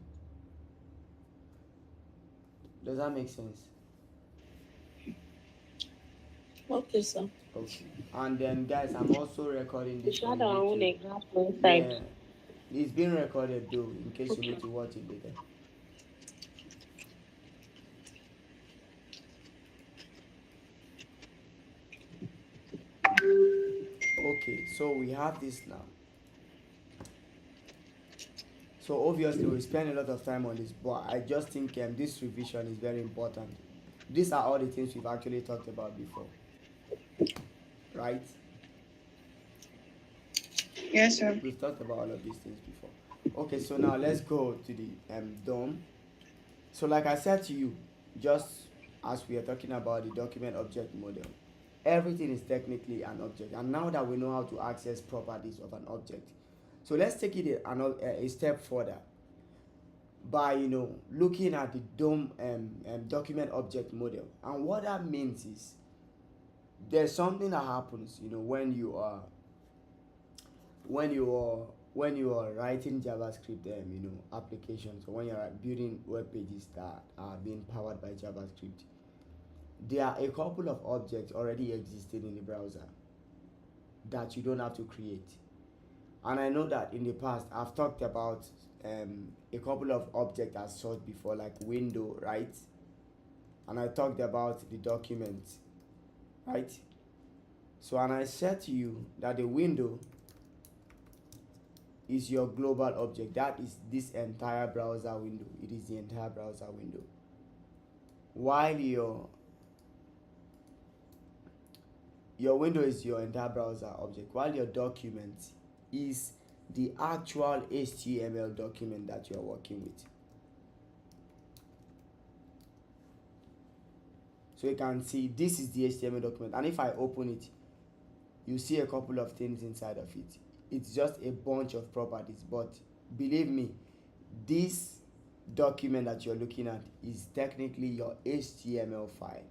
S1: Does that make sense?
S6: Okay, sir.
S1: Okay. And then, guys, I'm also recording this on
S2: Our own
S1: YouTube.
S2: example
S1: Yeah,
S2: inside.
S1: it's being recorded though, in case you need to watch it later. Okay, so we have this now. So obviously we spend a lot of time on this, but I just think this revision is very important. These are all the things we've actually talked about before, right?
S7: Yes, sir.
S1: We've talked about all of these things before. Okay, so now let's go to the DOM. So like I said to you, just as we are talking about the document object model, everything is technically an object. And now that we know how to access properties of an object, so let's take it a step further by looking at the DOM document object model. And what that means is there's something that happens when you are writing JavaScript applications, or when you are building web pages that are being powered by JavaScript. There are a couple of objects already existing in the browser that you don't have to create. And I know that in the past I've talked about a couple of objects as such before, like window, right? And I talked about the document, right? So, and I said to you that the window is your global object. That is this entire browser window. It is the entire browser window. While your window is your entire browser object, while your document is the actual HTML document that you are working with. So you can see this is the HTML document, and if I open it, you see a couple of things inside of it. It's just a bunch of properties, but believe me, this document that you're looking at is technically your HTML file.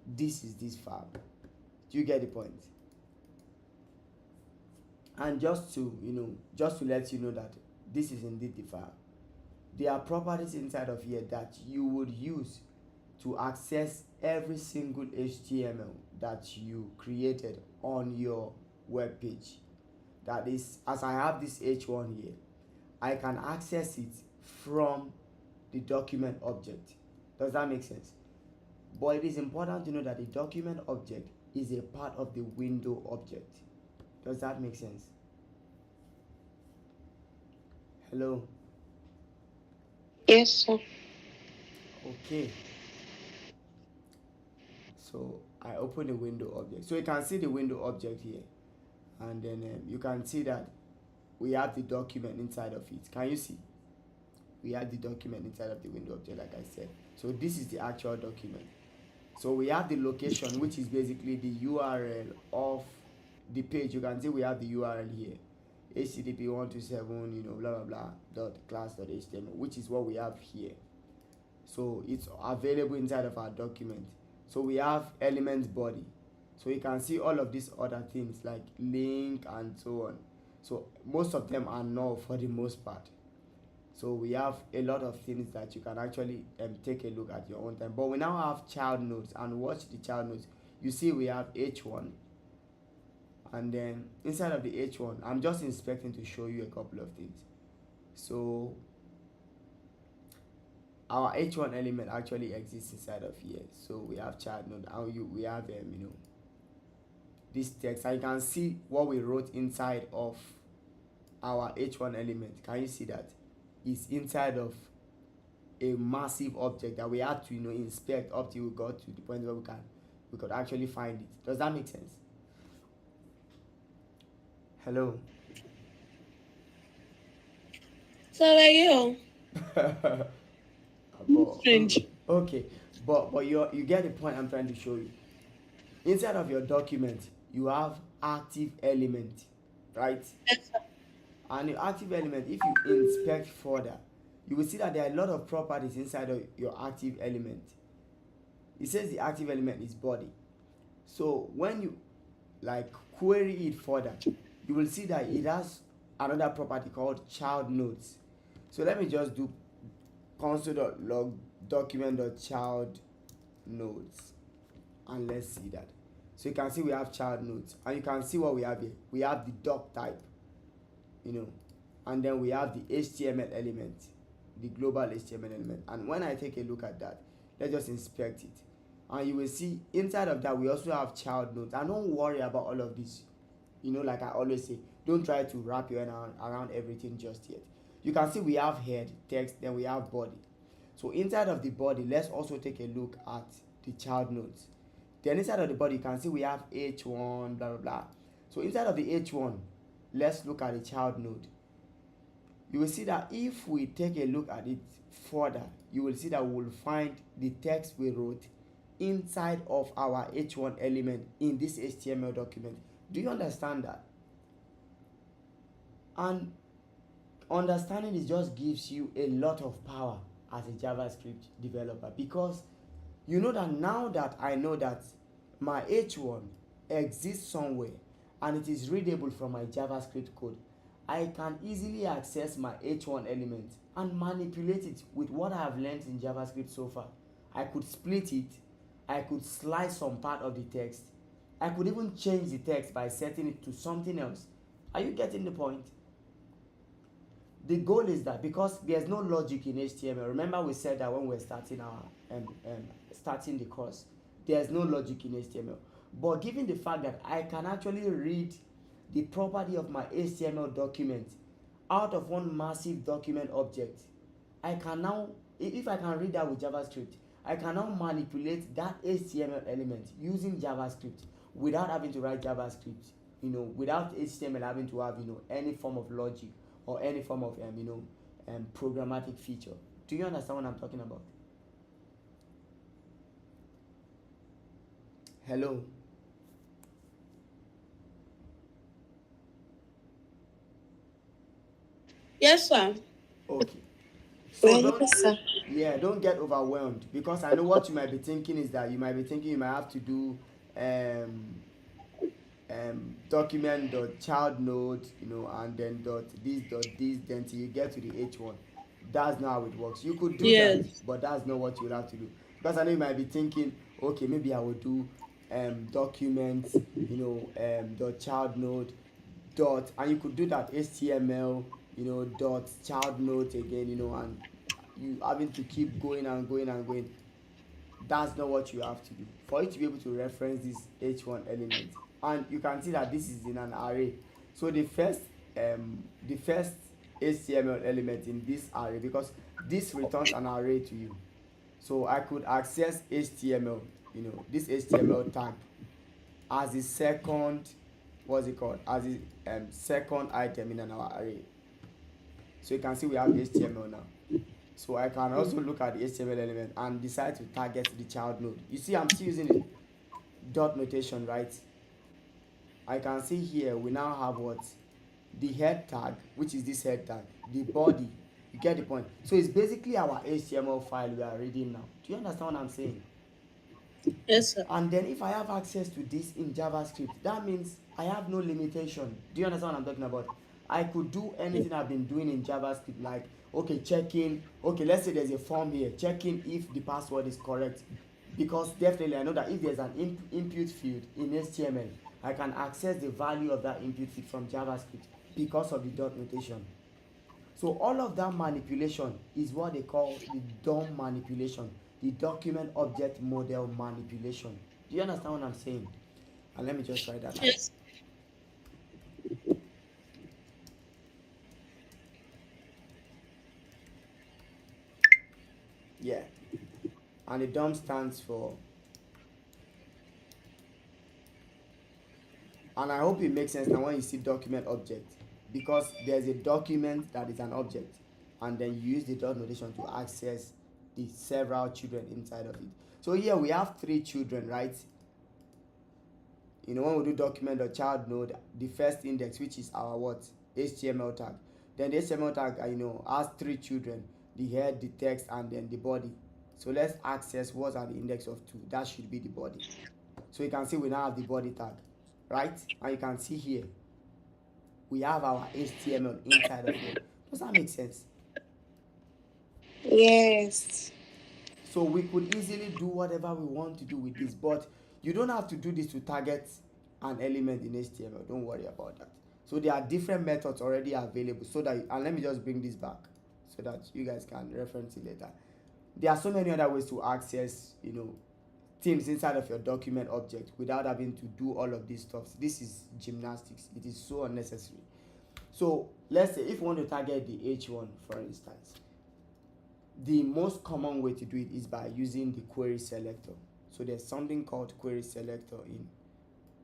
S1: This is this file. Do you get the point? And just to let you know that this is indeed the file. There are properties inside of here that you would use to access every single HTML that you created on your web page. That is, as I have this H1 here, I can access it from the document object. Does that make sense? But it is important to know that the document object is a part of the window object. Does that make sense? Hello?
S2: Yes, sir.
S1: Okay. So I open the window object. So you can see the window object here. And then you can see that we have the document inside of it. Can you see? We have the document inside of the window object, like I said. So this is the actual document. So we have the location, which is basically the URL of the page. You can see we have the URL here, http 127 blah blah blah .class.html, which is what we have here. So it's available inside of our document. So we have elements body. So you can see all of these other things like link and so on. So most of them are null for the most part. So we have a lot of things that you can actually take a look at your own time. But we now have child nodes, and watch the child nodes. You see we have H1, and then inside of the H1, I'm just inspecting to show you a couple of things. So our H1 element actually exists inside of here. So we have child node, and we have this text, and you can see what we wrote inside of our H1 element. Can you see that? It's inside of a massive object that we had to inspect up till we got to the point where we could actually find it. Does that make sense? Hello?
S6: Sorry,
S1: Strange. Okay, but you get the point I'm trying to show you. Inside of your document, you have active element, right?
S6: Yes, sir.
S1: And your active element, if you inspect further, you will see that there are a lot of properties inside of your active element. It says the active element is body. So when you like query it further, you will see that it has another property called child nodes. So let me just do console.log document.child nodes, and let's see that. So you can see we have child nodes, and you can see what we have here. We have the doc type, and then we have the HTML element, the global HTML element. And when I take a look at that, let's just inspect it, and you will see inside of that we also have child nodes. And don't worry about all of this, like I always say, don't try to wrap your head around everything just yet. You can see we have head, text, then we have body. So inside of the body, let's also take a look at the child nodes. Then inside of the body, you can see we have h1, blah blah blah. So inside of the h1, let's look at the child node. You will see that if we take a look at it further, you will see that we will find the text we wrote inside of our h1 element in this HTML document. Do you understand that? And understanding it just gives you a lot of power as a JavaScript developer, because you know that now that I know that my h1 exists somewhere and it is readable from my JavaScript code, I can easily access my h1 element and manipulate it with what I have learned in JavaScript so far. I could split it, I could slice some part of the text, I could even change the text by setting it to something else. Are you getting the point? The goal is that because there's no logic in HTML. Remember we said that when we're starting our starting the course, there's no logic in HTML. But given the fact that I can actually read the property of my HTML document out of one massive document object, I can now, if I can read that with JavaScript, I can now manipulate that HTML element using JavaScript without having to write JavaScript, without HTML having to have, any form of logic or any form of, programmatic feature. Do you understand what I'm talking about? Hello?
S6: Yes, sir.
S1: Okay. So
S4: Yes,
S1: don't get overwhelmed, because I know what you might be thinking is that you might have to do document.child node, and then this, then till you get to the h1. That's not how it works. You could do
S6: Yes.
S1: that, but that's not what you will have to do, because I know you might be thinking, okay, maybe I will do documents, dot child node dot, and you could do that HTML, dot child node again, and you having to keep going and going and going. That's not what you have to do for you to be able to reference this h1 element. And you can see that this is in an array. So the first HTML element in this array, because this returns an array to you. So I could access HTML, this HTML tag as the second, as the second item in our array. So you can see we have HTML now. So I can also look at the HTML element and decide to target the child node. You see, I'm still using the dot notation, right? I can see here we now have what? The head tag, which is this head tag, the body. You get the point? So it's basically our HTML file we are reading now. Do you understand what I'm saying?
S6: Yes, sir.
S1: And then if I have access to this in JavaScript, that means I have no limitation. Do you understand what I'm talking about? I could do anything I've been doing in JavaScript, like, okay, checking, okay, let's say there's a form here, checking if the password is correct. Because definitely I know that if there's an input field in HTML, I can access the value of that input field from JavaScript because of the dot notation. So all of that manipulation is what they call the DOM manipulation, the document object model manipulation. Do you understand what I'm saying? And let me just write that out.
S6: Yes.
S1: Yeah. And the DOM stands for, and I hope it makes sense now when you see document object, because there's a document that is an object, and then you use the dot notation to access the several children inside of it. So here we have 3 children, right? When we do document or child node, the first index, which is our what? HTML tag. Then the HTML tag, has 3 children: the head, the text, and then the body. So let's access what's at the index of 2. That should be the body. So you can see we now have the body tag, right? And you can see here we have our HTML inside of here. Does that make sense?
S4: Yes.
S1: So we could easily do whatever we want to do with this, but you don't have to do this to target an element in HTML. Don't worry about that. So there are different methods already available, so that, and let me just bring this back so that you guys can reference it later. There are so many other ways to access, things inside of your document object without having to do all of these stuff. This is gymnastics. It is so unnecessary. So let's say if you want to target the H1, for instance, the most common way to do it is by using the query selector. So there's something called query selector in.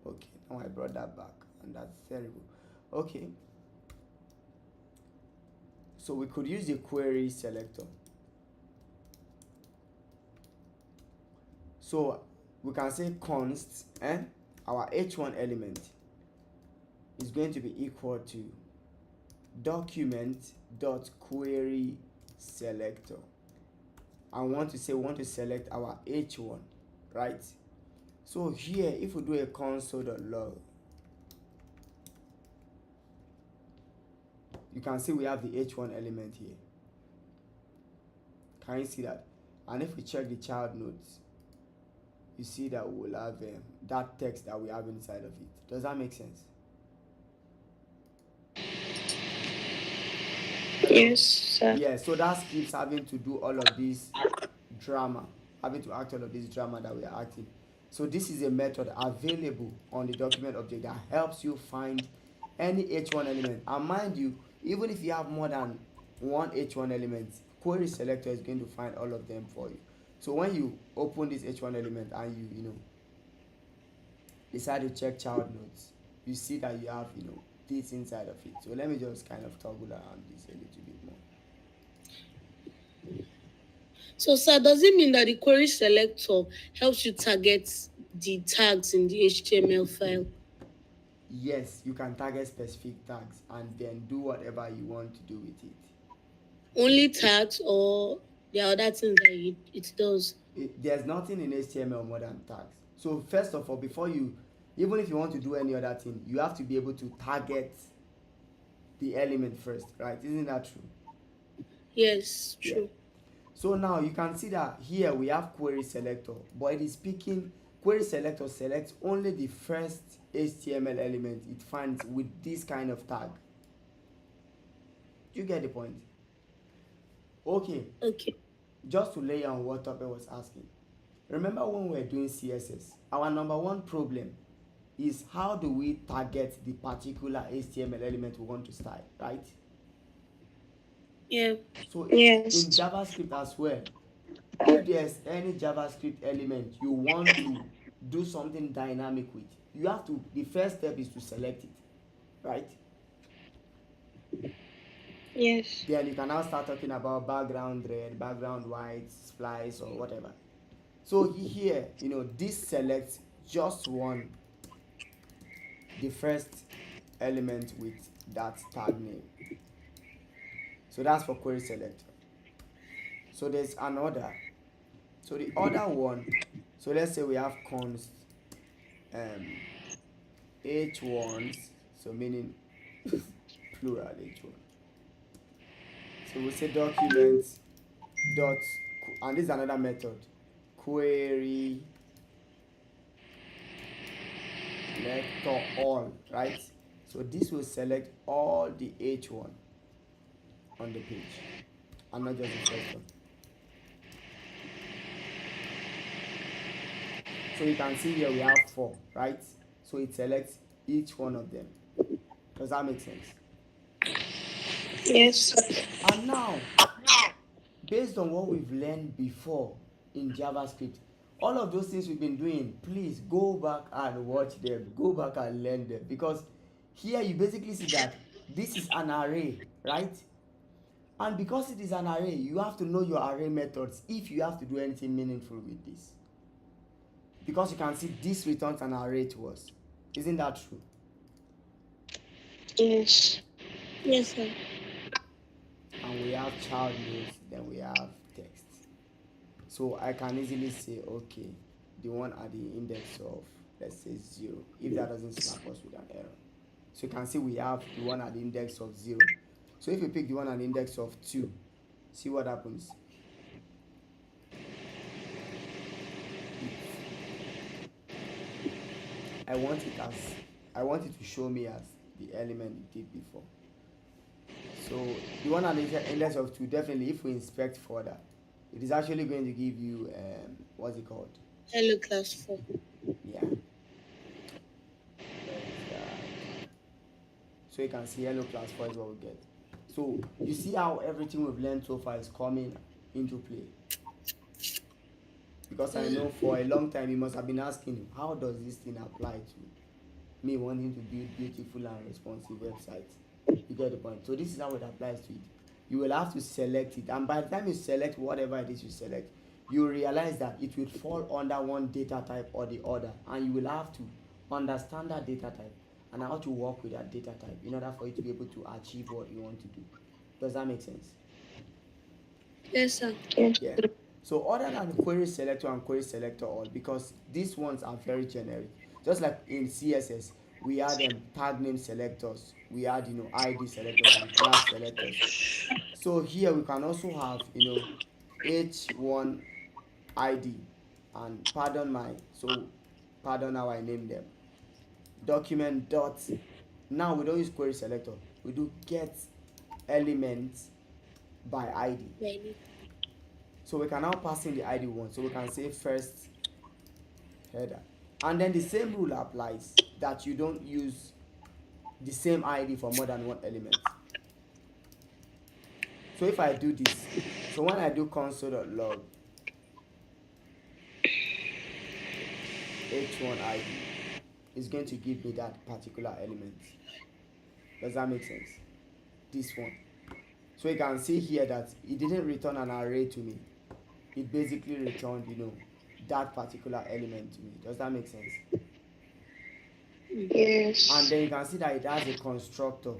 S1: Okay, now I brought that back, and that's terrible. Okay, so we could use the query selector. So we can say const our H1 element is going to be equal to document.query selector. I want to select our H1, right? So here, if we do a console.log, you can see we have the H1 element here. Can you see that? And if we check the child nodes, you see that we'll have that text that we have inside of it. Does that make sense?
S6: Yes, sir.
S1: Yeah, so that keeps having to do all of this drama, having to act all of this drama that we are acting. So this is a method available on the document object that helps you find any H1 element. And mind you, even if you have more than one H1 element, query selector is going to find all of them for you. So when you open this H1 element and you decide to check child nodes, you see that you have this inside of it. So let me just kind of toggle around this a little bit more.
S6: So, sir, does it mean that the query selector helps you target the tags in the HTML file?
S1: Yes, you can target specific tags and then do whatever you want to do with it.
S6: Only tags, or there are other things that it does?
S1: There's nothing in HTML more than tags. So first of all, before even if you want to do any other thing, you have to be able to target the element first, right? Isn't that true?
S6: Yes, true.
S1: Yeah. So now you can see that here we have query selector, but it is picking, query selector selects only the first HTML element it finds with this kind of tag. Do you get the point? Okay. Just to lay on what Tope was asking. Remember when we were doing CSS, our number one problem is how do we target the particular HTML element we want to style, right?
S6: Yeah.
S1: So in JavaScript as well, if there's any JavaScript element you want to do something dynamic with, you have to, the first step is to select it, right?
S6: Yes.
S1: Then you can now start talking about background red, background white, splice, or whatever. So here, this selects just the first element with that tag name. So that's for query selector. So there's another. So the other one, so let's say we have const H1s, so meaning plural H1. So we say documents dot, and this is another method, query selector all, right? So this will select all the H1 on the page and not just the first one. So you can see here we have 4, right? So it selects each one of them. Does that make sense?
S6: Yes.
S1: And now, based on what we've learned before in JavaScript, all of those things we've been doing, please go back and watch them. Go back and learn them. Because here you basically see that this is an array, right? And because it is an array, you have to know your array methods if you have to do anything meaningful with this. Because you can see this returns an array to us. Isn't that true?
S6: Yes. Yes, sir.
S1: And we have child nodes, then we have text. So I can easily say, okay, the one at the index of, let's say, 0, if that doesn't slap us with an error. So you can see we have the one at the index of 0. So if you pick the one at the index of 2, see what happens. I want it to show me as the element it did before. So the one at the index of 2, definitely if we inspect further, it is actually going to give you what's it called?
S6: Hello, class 4.
S1: Yeah. Where is that? So you can see hello class 4 is what we get. So you see how everything we've learned so far is coming into play. Because I know for a long time you must have been asking, how does this thing apply to me wanting to build beautiful and responsive websites? You get the point. So this is how it applies to it. You will have to select it, and by the time you select whatever it is you select, you realize that it will fall under one data type or the other, and you will have to understand that data type and how to work with that data type in order for you to be able to achieve what you want to do. Does that make sense?
S6: Yes, sir.
S1: Yeah. So other than query selector and query selector all, because these ones are very generic, just like in CSS we had tag name selectors, we had ID selectors and class selectors. So here we can also have h1 id, and pardon how I name them, document dot, now we don't use query selector, we do get elements by id.
S6: Ready.
S1: So we can now pass in the id one, so we can say first header, and then the same rule applies that you don't use the same id for more than one element. So if I do this, so when I do console.log h1 id, it's going to give me that particular element. Does that make sense? This one. So you can see here that it didn't return an array to me, it basically returned that particular element to me. Does that make sense?
S2: Yes.
S1: And then you can see that it has a constructor,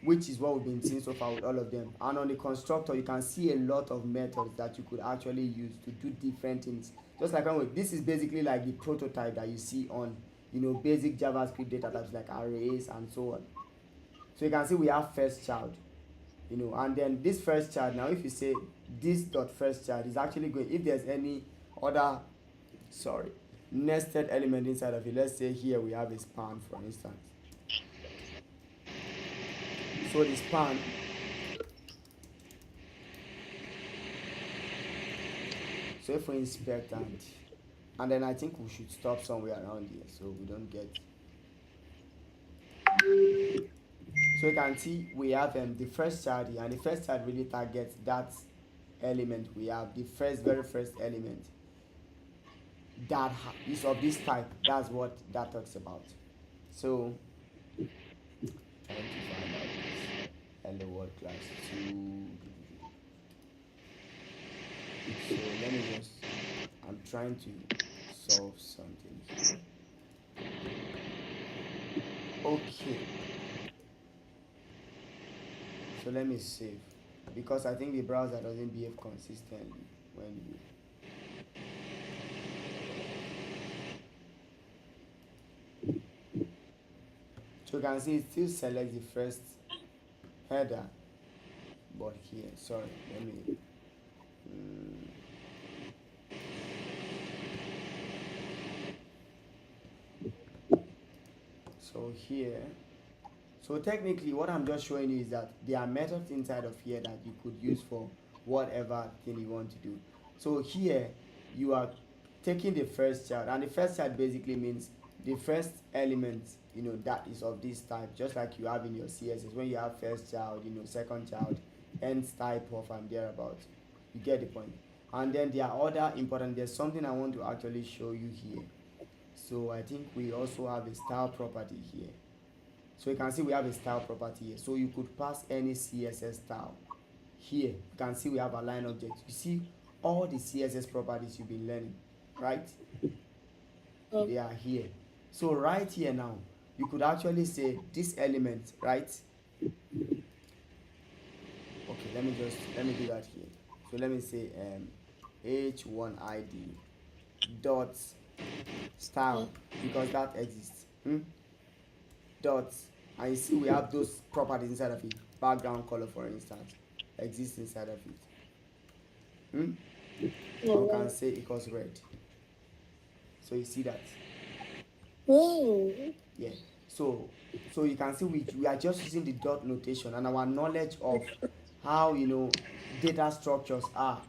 S1: which is what we've been seeing so far with all of them. And on the constructor you can see a lot of methods that you could actually use to do different things. Just like this is basically like the prototype that you see on basic JavaScript data types like arrays and so on. So you can see we have first child, and then this first child, now if you say this dot first child is actually going, if there's any other nested element inside of it, let's say here we have a span for instance. So the span, so if we inspect and then I think we should stop somewhere around here so we don't get. So you can see we have the first child here, and the first child really targets that element we have, the very first element that is of this type. That's what that talks about. So trying to find out this hello world class 2. So let me just, I'm trying to solve something here. Okay, so let me save, because I think the browser doesn't behave consistently when you so you can see it still selects the first header, but here, sorry, let me so here, so technically what I'm just showing you is that there are methods inside of here that you could use for whatever thing you want to do. So here you are taking the first child, and the first child basically means the first element that is of this type, just like you have in your CSS when you have first child, second child, nth type of, and thereabout. You get the point. And then there are other important, there's something I want to actually show you here. So I think we also have a style property here. So you can see we have a style property here, so you could pass any CSS style. Here you can see we have a line object. You see all the CSS properties you've been learning, right? They are here. So right here now, you could actually say this element, right? Okay, let me do that here. So let me say h1 id dot style, because that exists. Dot, and you see we have those properties inside of it. Background color, for instance, exists inside of it. Or we can say equals red. So you see that.
S6: Whoa.
S1: Yeah. So you can see we are just using the dot notation, and our knowledge of how data structures are,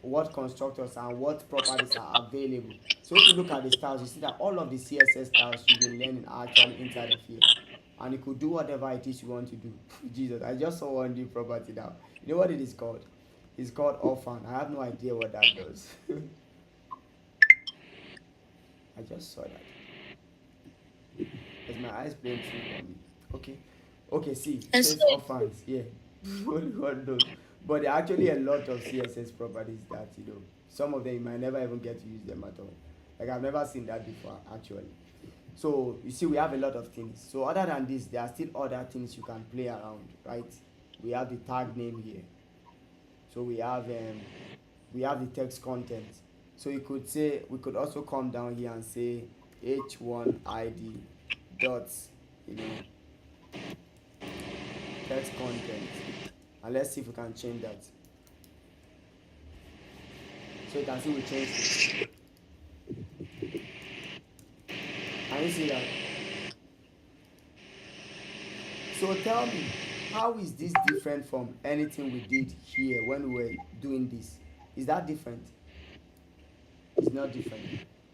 S1: what constructors and what properties are available. So if you look at the styles, you see that all of the CSS styles you've been learning are actually inside of here, and you could do whatever it is you want to do. Jesus, I just saw one new property now. You know what it is called? It's called orphan. I have no idea what that does. I just saw that. Is my eyes playing trick on me? Okay, see, it says orphans, yeah. Only God knows. But there are actually a lot of CSS properties that some of them you might never even get to use them at all. Like I've never seen that before actually. So you see we have a lot of things. So other than this, there are still other things you can play around, right? We have the tag name here. So we have the text content. So you could say, we could also come down here and say h1 id dots, text content, and let's see if we can change that. So you can see we changed it. Can you see that? So tell me, how is this different from anything we did here when we were doing this? Is that different? It's not different.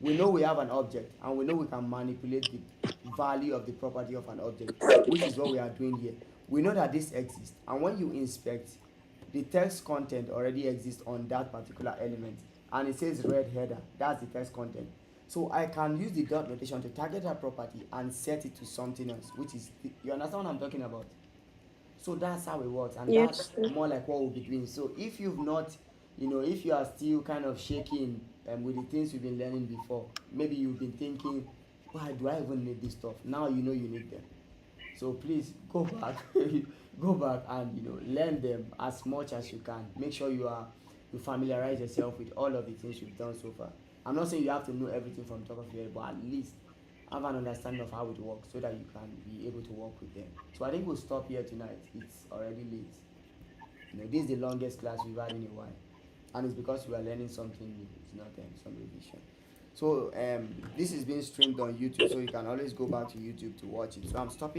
S1: We know we have an object, and we know we can manipulate the value of the property of an object, which is what we are doing here. We know that this exists, and when you inspect, the text content already exists on that particular element, and it says red header. That's the text content. So I can use the dot notation to target that property and set it to something else, which is you understand what I'm talking about? So that's how it works, and
S2: Yes.
S1: that's more like what we'll be doing. So if you've not, if you are still kind of shaking with the things you've been learning before, maybe you've been thinking, why do I even need this stuff? Now you know you need them. So please go back, go back and learn them as much as you can. Make sure you familiarize yourself with all of the things you've done so far. I'm not saying you have to know everything from top of your head, but at least have an understanding of how it works so that you can be able to work with them. So I think we'll stop here tonight. It's already late. This is the longest class we've had in a while, and it's because we are learning something new. It's not some revision. So this is being streamed on YouTube, so you can always go back to YouTube to watch it. So I'm stopping